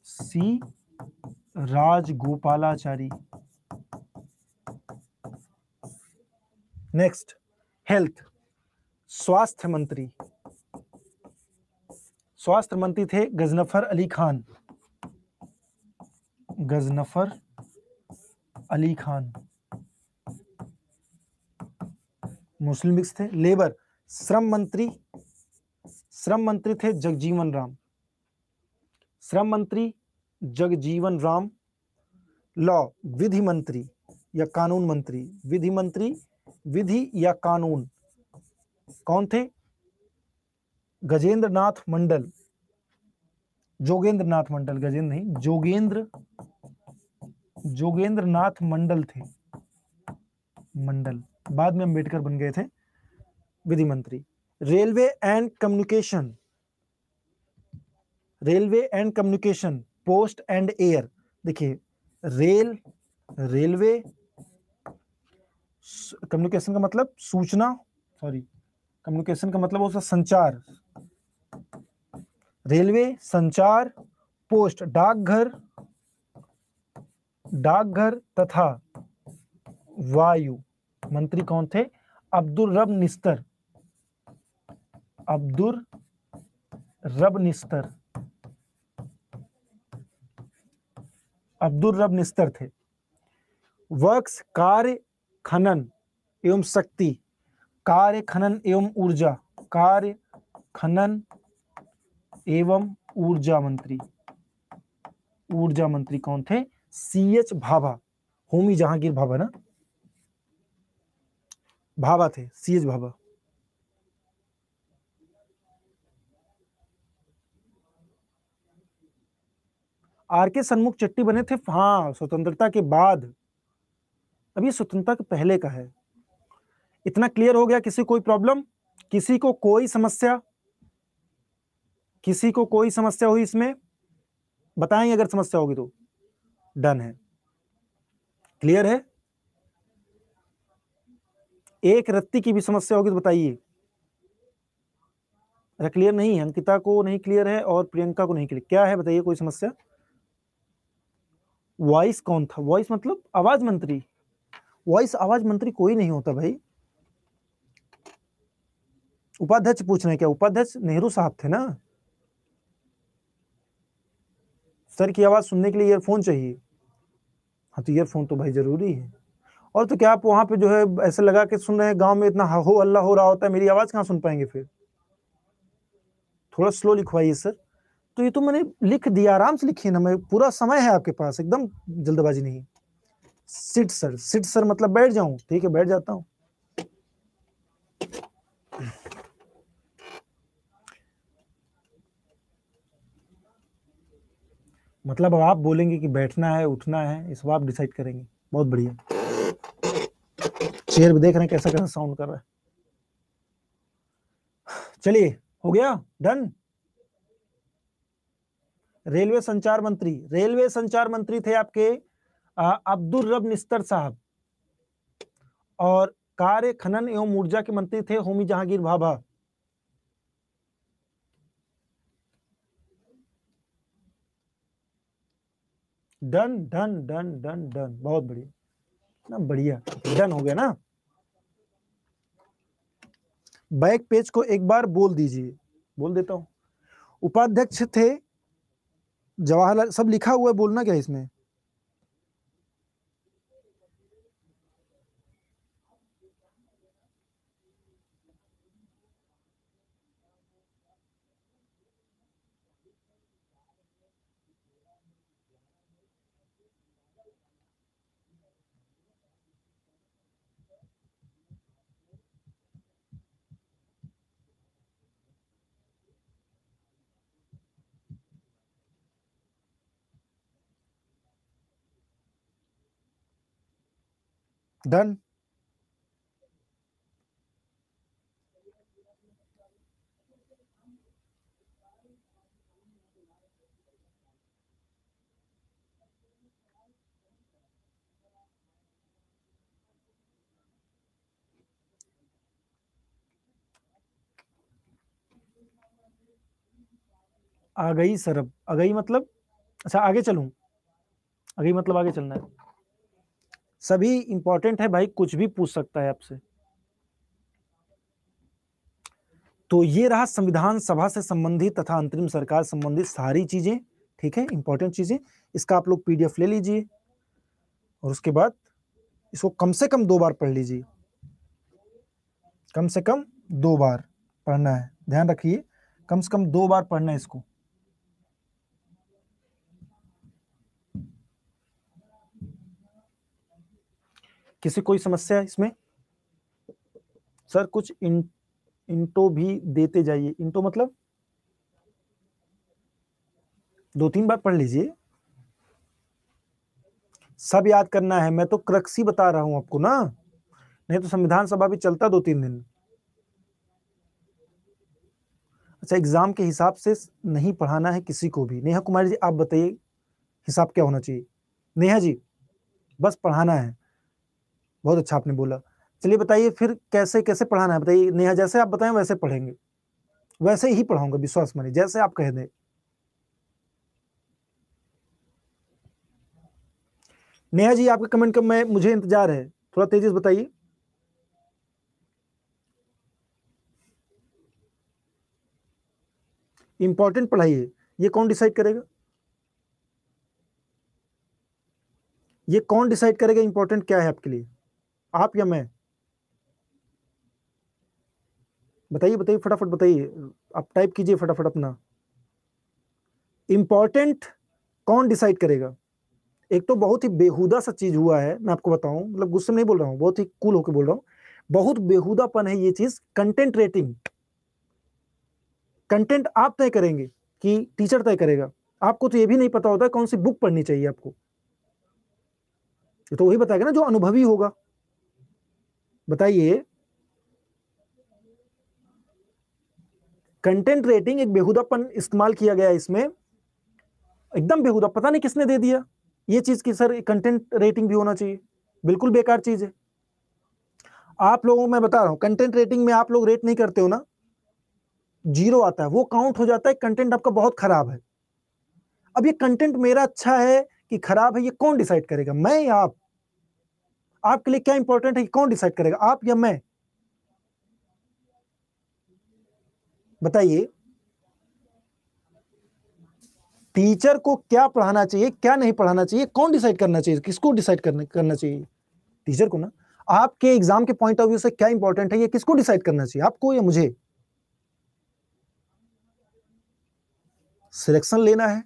सी राजगोपालाचारी। नेक्स्ट हेल्थ, स्वास्थ्य मंत्री, स्वास्थ्य मंत्री थे गजनफर अली खान, गजनफर अली खान, मुस्लिम मिक्स थे। लेबर, श्रम मंत्री, श्रम मंत्री थे जगजीवन राम, श्रम मंत्री जगजीवन राम। लॉ, विधि मंत्री या कानून मंत्री, विधि मंत्री, विधि या कानून कौन थे? गजेंद्र नाथ मंडल, जोगेंद्र नाथ मंडल, गजेंद्र नहीं, जोगेंद्र, जोगेंद्र नाथ मंडल थे, मंडल, बाद में अम्बेडकर बन गए थे विधि मंत्री। Railway and communication, railway and communication, post and air. देखिए रेल, रेलवे, कम्युनिकेशन का मतलब सूचना, सॉरी कम्युनिकेशन का मतलब होता संचार, रेलवे संचार, पोस्ट डाकघर, डाकघर तथा वायु मंत्री कौन थे? अब्दुल रब निस्तर, अब्दुल रब निस्तर, अब्दुल रब निस्तर थे। वर्क्स, कार्य, खनन एवं शक्ति, कार्य खनन एवं ऊर्जा, कार्य खनन एवं ऊर्जा मंत्री, ऊर्जा मंत्री कौन थे? सीएच भाभा, होमी जहांगीर भाभा ना, भाभा थे, सीएच भाभा। आरके सन्मुख चट्टी बने थे, हाँ, स्वतंत्रता के बाद, अभी स्वतंत्रता के पहले का है। इतना क्लियर हो गया? किसी कोई प्रॉब्लम, किसी को कोई समस्या, किसी को कोई समस्या हुई इसमें बताएं, अगर समस्या होगी तो। डन है, क्लियर है? एक रत्ती की भी समस्या होगी तो बताइए। अरे क्लियर नहीं है, अंकिता को नहीं क्लियर है और प्रियंका को नहीं क्लियर, क्या है बताइए कोई समस्या? वॉइस कौन था? वॉइस मतलब आवाज मंत्री, वॉइस आवाज मंत्री कोई नहीं होता भाई। उपाध्यक्ष पूछ रहे हैं क्या? उपाध्यक्ष नेहरू साहब थे ना। सर की आवाज सुनने के लिए ईयरफोन चाहिए, हाँ तो ईयरफोन तो भाई जरूरी है। और तो क्या आप वहां पे जो है ऐसे लगा के सुन रहे हैं, गांव में इतना हो अल्लाह हो रहा होता है, मेरी आवाज कहाँ सुन पाएंगे फिर? थोड़ा स्लो लिखवाइए सर। तो ये तो मैंने लिख दिया, आराम से लिखिए ना, मैं पूरा समय है आपके पास, एकदम जल्दबाजी नहीं। सिट सर, सिट सर मतलब बैठ जाऊं, ठीक है बैठ जाता हूं। मतलब अब आप बोलेंगे कि बैठना है उठना है, इस बार आप डिसाइड करेंगे। बहुत बढ़िया, चेयर भी देख रहे हैं कैसा कैसा साउंड कर रहा है। चलिए हो गया, डन। रेलवे संचार मंत्री, रेलवे संचार मंत्री थे आपके अब्दुल रब निस्तर साहब, और कार्य खनन एवं ऊर्जा के मंत्री थे Homi Jahangir Bhabha. Done done done done done, बहुत बढ़िया ना, बढ़िया, डन हो गया ना। बैक पेज को एक बार बोल दीजिए, बोल देता हूं। उपाध्यक्ष थे जवाहरलाल, सब लिखा हुआ है, बोलना क्या है इसमें? डन। आ गई सर, अब आ गई मतलब, अच्छा आगे चलूं, आ गई मतलब आगे चलना है। सभी इंपॉर्टेंट है भाई, कुछ भी पूछ सकता है आपसे। तो ये रहा संविधान सभा से संबंधित तथा अंतरिम सरकार संबंधित सारी चीजें, ठीक है, इंपॉर्टेंट चीजें। इसका आप लोग पीडीएफ ले लीजिए और उसके बाद इसको कम से कम 2 बार पढ़ लीजिए, कम से कम 2 बार पढ़ना है, ध्यान रखिए, कम से कम 2 बार पढ़ना है इसको। किसी कोई समस्या है इसमें? सर कुछ इंटो भी देते जाइए। इंटो मतलब 2-3 बार पढ़ लीजिए, सब याद करना है। मैं तो क्रक्स ही बता रहा हूं आपको ना, नहीं तो संविधान सभा भी चलता 2-3 दिन। अच्छा, एग्जाम के हिसाब से नहीं पढ़ाना है किसी को भी। नेहा कुमारी जी आप बताइए हिसाब क्या होना चाहिए? नेहा जी बस पढ़ाना है, बहुत अच्छा आपने बोला। चलिए बताइए फिर कैसे कैसे पढ़ाना है, बताइए नेहा। जैसे आप बताएं वैसे पढ़ेंगे, वैसे ही पढ़ाऊंगा, विश्वास मानिए, जैसे आप कह दें। नेहा जी आपके कमेंट का मैं मुझे इंतजार है, थोड़ा तेजी से बताइए। इंपॉर्टेंट पढ़ाइए, ये कौन डिसाइड करेगा? ये कौन डिसाइड करेगा इंपॉर्टेंट क्या है आपके लिए, आप या मैं? बताइए बताइए फटाफट बताइए, आप टाइप कीजिए फटाफट अपना। इंपॉर्टेंट कौन डिसाइड करेगा? एक तो बहुत ही बेहुदा सा चीज हुआ है, मैं आपको बताऊं, मतलब गुस्से में नहीं बोल रहा हूं, बहुत ही कूल होकर बोल रहा हूं। बहुत बेहुदापन है ये चीज, कंटेंट रेटिंग। कंटेंट आप तय करेंगे कि टीचर तय करेगा? आपको तो ये भी नहीं पता होता है कौन सी बुक पढ़नी चाहिए आपको, ये तो वही बताएगा ना जो अनुभवी होगा। बताइए, कंटेंट रेटिंग एक बेहुदापन इस्तेमाल किया गया इसमें, एकदम बेहुदा, पता नहीं किसने दे दिया ये चीज कि सर कंटेंट रेटिंग भी होना चाहिए। बिल्कुल बेकार चीज है। आप लोगों को मैं बता रहा हूं, कंटेंट रेटिंग में आप लोग रेट नहीं करते हो ना, 0 आता है, वो काउंट हो जाता है कंटेंट आपका बहुत खराब है। अब ये कंटेंट मेरा अच्छा है कि खराब है, ये कौन डिसाइड करेगा, मैं या आप? आपके लिए क्या इंपॉर्टेंट है कि कौन डिसाइड करेगा, आप या मैं? बताइए, टीचर को क्या पढ़ाना चाहिए क्या नहीं पढ़ाना चाहिए, कौन डिसाइड करना चाहिए, किसको डिसाइड करना चाहिए? टीचर को ना। आपके एग्जाम के पॉइंट ऑफ व्यू से क्या इंपॉर्टेंट है, ये किसको डिसाइड करना चाहिए, आपको या मुझे? सिलेक्शन लेना है,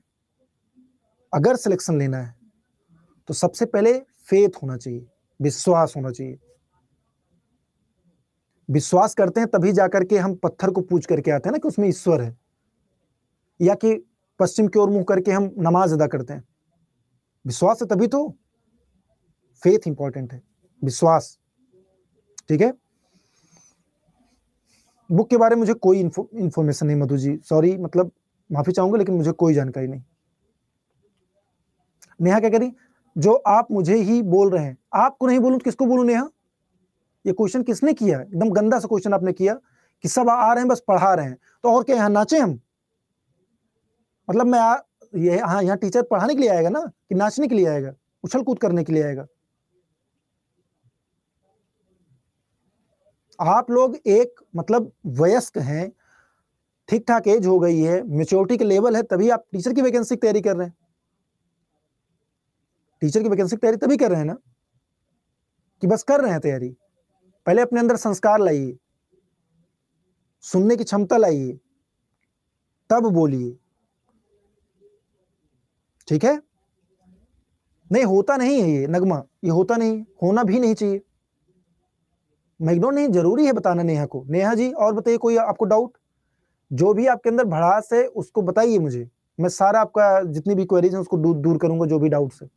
अगर सिलेक्शन लेना है तो सबसे पहले फेथ होना चाहिए, विश्वास होना चाहिए। विश्वास करते हैं तभी जाकर के हम पत्थर को पूज करके आते हैं ना कि उसमें ईश्वर है, या कि पश्चिम की ओर मुंह करके हम नमाज अदा करते हैं। विश्वास है तभी तो, फेथ इंपॉर्टेंट है, विश्वास, ठीक है। बुक के बारे में मुझे कोई इंफॉर्मेशन नहीं मधु जी, सॉरी, मतलब माफी चाहूंगा लेकिन मुझे कोई जानकारी नहीं। नेहा क्या करी, जो आप मुझे ही बोल रहे हैं, आपको नहीं बोलूं तो किसको बोलूं नेहा? ये क्वेश्चन किसने किया? एकदम गंदा सा क्वेश्चन आपने किया कि सब आ रहे हैं बस पढ़ा रहे हैं, तो और क्या यहाँ नाचे हम? मतलब ये हाँ, यहाँ टीचर पढ़ाने के लिए आएगा ना कि नाचने के लिए आएगा, उछल कूद करने के लिए आएगा? आप लोग एक मतलब वयस्क हैं, ठीक ठाक एज हो गई है, मेच्योरिटी के लेवल है, तभी आप टीचर की वैकेंसी की तैयारी कर रहे हैं। टीचर की वैकेंसी की तैयारी तभी कर रहे हैं ना कि बस कर रहे हैं तैयारी? पहले अपने अंदर संस्कार लाइए, सुनने की क्षमता लाइए, तब बोलिए, ठीक है। नहीं होता नहीं है ये नगमा, ये होता नहीं, होना भी नहीं चाहिए। मैं इग्नोर नहीं, जरूरी है बताना नेहा को। नेहा जी और बताइए, कोई आपको डाउट? जो भी आपके अंदर भड़ास है उसको बताइए मुझे, मैं सारा आपका जितनी भी क्वेरीज है उसको दूर करूंगा, जो भी डाउट्स है।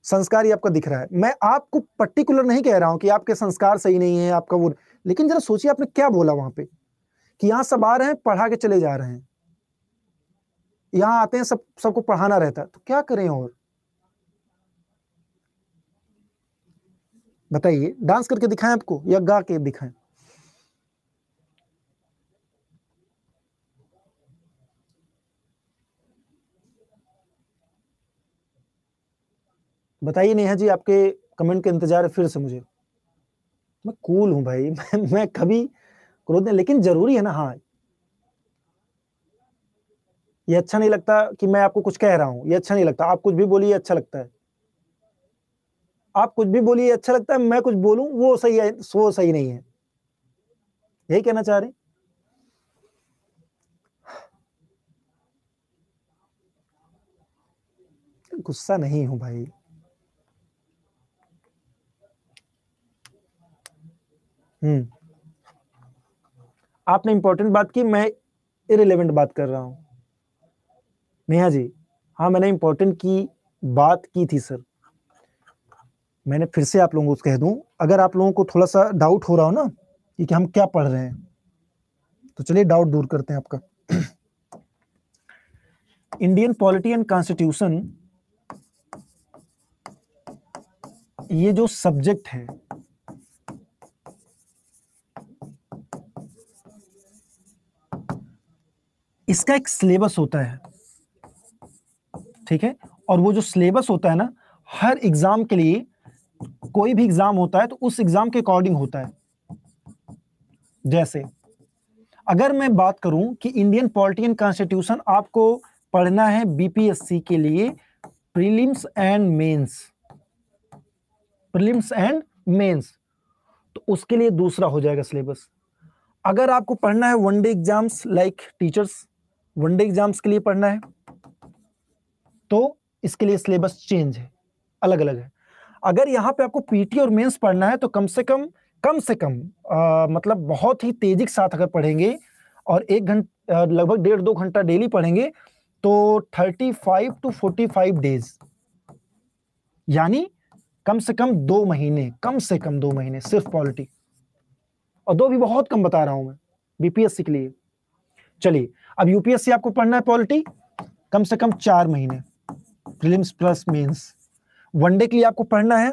संस्कार ही आपका दिख रहा है। मैं आपको पर्टिकुलर नहीं कह रहा हूं कि आपके संस्कार सही नहीं है आपका वो, लेकिन जरा सोचिए आपने क्या बोला वहां पे कि यहां सब आ रहे हैं पढ़ा के चले जा रहे हैं, यहां आते हैं सबको पढ़ाना रहता है, तो क्या करें और बताइए? डांस करके दिखाएं आपको या गा के दिखाएं? बताइए नेहा जी, आपके कमेंट का इंतजार है फिर से मुझे। मैं कूल हूं भाई मैं कभी क्रोध नहीं, लेकिन जरूरी है ना। हाँ, ये अच्छा नहीं लगता कि मैं आपको कुछ कह रहा हूं, ये अच्छा नहीं लगता। आप कुछ भी बोलिए अच्छा लगता है, आप कुछ भी बोलिए अच्छा लगता है, मैं कुछ बोलूं वो सही है, वो सही नहीं है, यही कहना चाह रहे? गुस्सा नहीं हूं भाई। आपने इंपॉर्टेंट बात की, मैं इरेलेवेंट बात कर रहा हूं। नेहा जी, हाँ मैंने इंपॉर्टेंट की बात की थी सर। मैंने फिर से आप लोगों को कह दूं, अगर आप लोगों को थोड़ा सा डाउट हो रहा हो ना कि हम क्या पढ़ रहे हैं, तो चलिए डाउट दूर करते हैं आपका। इंडियन पॉलिटी एंड कॉन्स्टिट्यूशन, ये जो सब्जेक्ट है, इसका एक सिलेबस होता है, ठीक है? और वो जो सिलेबस होता है ना, हर एग्जाम के लिए, कोई भी एग्जाम होता है तो उस एग्जाम के अकॉर्डिंग होता है। जैसे अगर मैं बात करूं कि इंडियन पॉलिटी एंड कॉन्स्टिट्यूशन आपको पढ़ना है बीपीएससी के लिए, prelims and mains, prelims and mains, तो उसके लिए दूसरा हो जाएगा सिलेबस। अगर आपको पढ़ना है one day exams like teachers, one day exams के लिए पढ़ना है, तो इसके लिए सिलेबस चेंज है, अलग अलग है। अगर यहाँ पे आपको पीटी और मेंस पढ़ना है तो कम से कम मतलब बहुत ही तेजी के साथ अगर पढ़ेंगे और 1 घंटा लगभग 1.5-2 घंटा डेली पढ़ेंगे तो 35 to 45 डेज, यानी कम से कम 2 महीने, कम से कम 2 महीने सिर्फ पॉलिटी, और 2 भी बहुत कम बता रहा हूं मैं बीपीएससी के लिए। चलिए, अब यूपीएससी आपको पढ़ना है पॉलिटी कम से कम 4 महीने, प्रीलिम्स प्लस मेंस। वनडे के लिए आपको पढ़ना है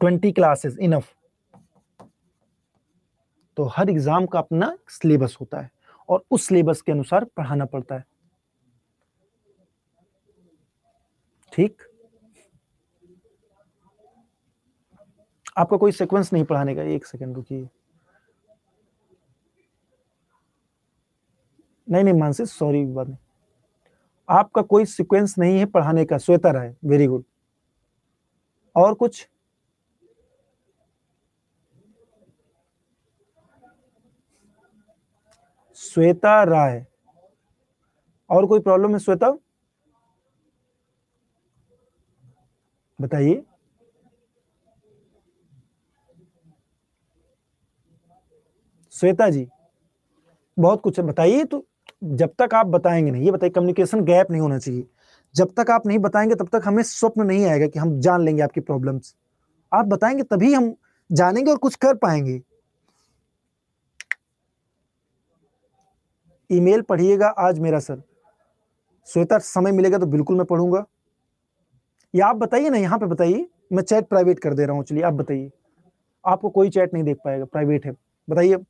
20 क्लासेस इनफ। तो हर एग्जाम का अपना सिलेबस होता है और उस सिलेबस के अनुसार पढ़ाना पड़ता है, ठीक? आपका कोई सीक्वेंस नहीं पढ़ाने का, 1 सेकंड रुकिए। नहीं मानसी, सॉरी, बात नहीं, आपका कोई सीक्वेंस नहीं है पढ़ाने का। श्वेता राय, वेरी गुड। और कुछ? श्वेता राय, और कोई प्रॉब्लम है श्वेता? बताइए। श्वेता जी, बहुत कुछ है, बताइए। तो जब तक आप बताएंगे नहीं, ये बताइए, कम्युनिकेशन गैप नहीं होना चाहिए। जब तक आप नहीं बताएंगे तब तक हमें स्वप्न नहीं आएगा कि हम जान लेंगे आपकी प्रॉब्लम्स। आप बताएंगे तभी हम जानेंगे और कुछ कर पाएंगे। ईमेल पढ़िएगा आज मेरा सर। श्वेता, समय मिलेगा तो बिल्कुल मैं पढ़ूंगा। या आप बताइए ना, यहाँ पे बताइए, मैं चैट प्राइवेट कर दे रहा हूँ। चलिए आप बताइए, आपको कोई चैट नहीं देख पाएगा, प्राइवेट है, बताइए।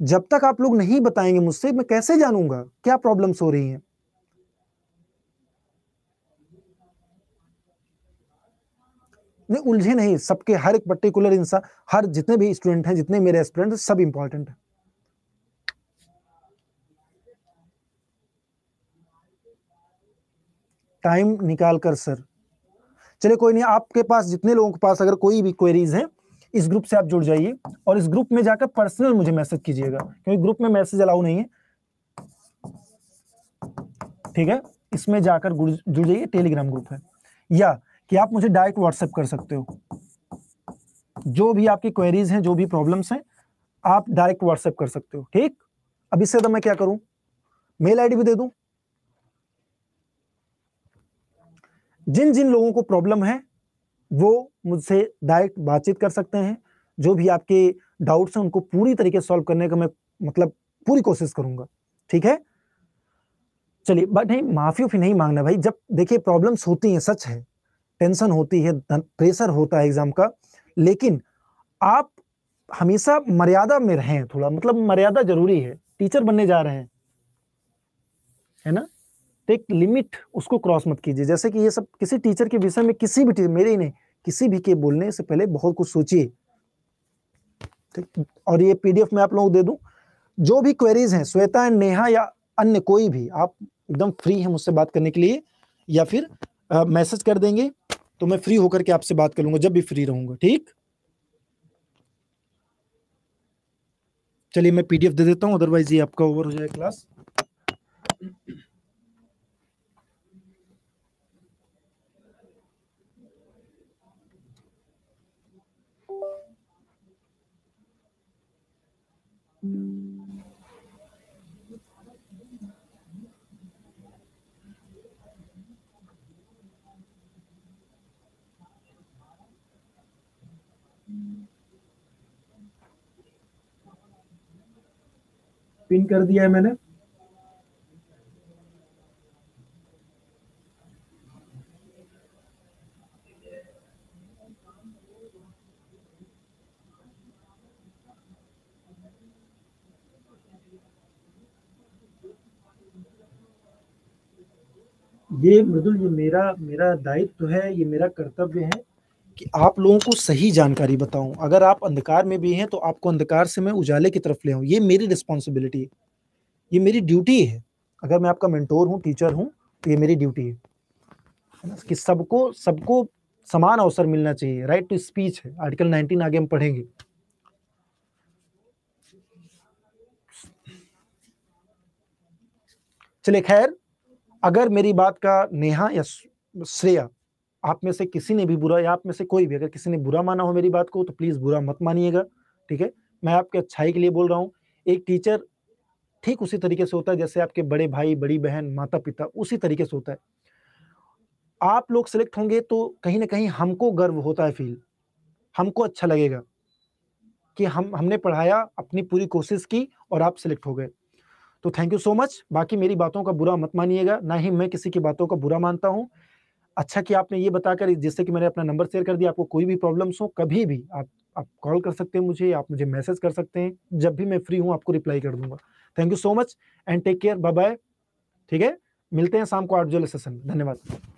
जब तक आप लोग नहीं बताएंगे मुझसे, मैं कैसे जानूंगा क्या प्रॉब्लम्स हो रही हैं? नहीं, उलझे नहीं, सबके हर एक पर्टिकुलर इंसान, हर जितने भी स्टूडेंट हैं, जितने मेरे एस्पिरेंट, सब इंपॉर्टेंट है। टाइम निकाल कर सर। चलिए कोई नहीं, आपके पास जितने लोगों के पास अगर कोई भी क्वेरीज हैं, इस ग्रुप से आप जुड़ जाइए और इस ग्रुप में जाकर पर्सनल मुझे मैसेज कीजिएगा, क्योंकि ग्रुप में मैसेज अलाउ नहीं है, ठीक है? इसमें जाकर जुड़ जाइए, टेलीग्राम ग्रुप है। या कि आप मुझे डायरेक्ट व्हाट्सएप कर सकते हो, जो भी आपकी क्वेरीज हैं, जो भी प्रॉब्लम्स हैं, आप डायरेक्ट व्हाट्सएप कर सकते हो, ठीक? अब इससे तो मैं क्या करूं, मेल आईडी भी दे दूं? जिन जिन लोगों को प्रॉब्लम है वो मुझसे डायरेक्ट बातचीत कर सकते हैं। जो भी आपके डाउट्स हैं उनको पूरी तरीके से सॉल्व करने का मैं मतलब पूरी कोशिश करूंगा, ठीक है। चलिए, बट नहीं, माफी उफी नहीं मांगना भाई। जब देखिए प्रॉब्लम्स होती हैं, सच है, टेंशन होती है, प्रेशर होता है एग्जाम का, लेकिन आप हमेशा मर्यादा में रहें। थोड़ा मतलब मर्यादा जरूरी है, टीचर बनने जा रहे हैं, है ना। तो एक लिमिट, उसको क्रॉस मत कीजिए। जैसे कि ये सब किसी टीचर के विषय में, किसी भी टीचर, मेरे ही नहीं, किसी भी के बोलने से पहले बहुत कुछ सोचिए, ठीक। और ये पीडीएफ मैं आप लोगों को दे दूं। जो भी क्वेरीज हैं, श्वेता एंड नेहा या अन्य कोई भी, आप एकदम फ्री हैं मुझसे बात करने के लिए, या फिर मैसेज कर देंगे तो मैं फ्री होकर के आपसे बात कर लूंगा जब भी फ्री रहूंगा, ठीक। चलिए मैं पीडीएफ दे देता हूं, अदरवाइज ये आपका ओवर हो जाए क्लास। पिन कर दिया है मैंने। ये मृदुल, ये मेरा मेरा दायित्व है, ये मेरा कर्तव्य है कि आप लोगों को सही जानकारी बताऊं। अगर आप अंधकार में भी हैं तो आपको अंधकार से मैं उजाले की तरफ ले आऊं, ये मेरी रिस्पॉन्सिबिलिटी है, ये मेरी ड्यूटी है। अगर मैं आपका मेंटोर हूं, टीचर हूं, तो ये मेरी ड्यूटी है ना, कि सबको सबको समान अवसर मिलना चाहिए। राइट टू स्पीच है, आर्टिकल 19 आगे हम पढ़ेंगे। चलिए खैर, अगर मेरी बात का नेहा या श्रेया, आप में से किसी ने भी बुरा, या आप में से कोई भी अगर किसी ने बुरा माना हो मेरी बात को, तो प्लीज बुरा मत मानिएगा, ठीक है। मैं आपके अच्छाई के लिए बोल रहा हूँ। एक टीचर ठीक उसी तरीके से होता है जैसे आपके बड़े भाई, बड़ी बहन, माता पिता, उसी तरीके से होता है। आप लोग सिलेक्ट होंगे तो कहीं ना कहीं हमको गर्व होता है, फील हमको अच्छा लगेगा कि हमने पढ़ाया, अपनी पूरी कोशिश की और आप सिलेक्ट हो गए। तो थैंक यू सो मच। बाकी मेरी बातों का बुरा मत मानिएगा, ना ही मैं किसी की बातों का बुरा मानता हूँ। अच्छा कि आपने ये बताकर, जिससे कि मैंने अपना नंबर शेयर कर दिया। आपको कोई भी प्रॉब्लम्स हो, कभी भी आप कॉल कर सकते हैं मुझे, आप मुझे मैसेज कर सकते हैं। जब भी मैं फ्री हूँ आपको रिप्लाई कर दूंगा। Thank you so much and take care, bye bye, ठीक है। मिलते हैं शाम को 8 बजे सेशन में। धन्यवाद।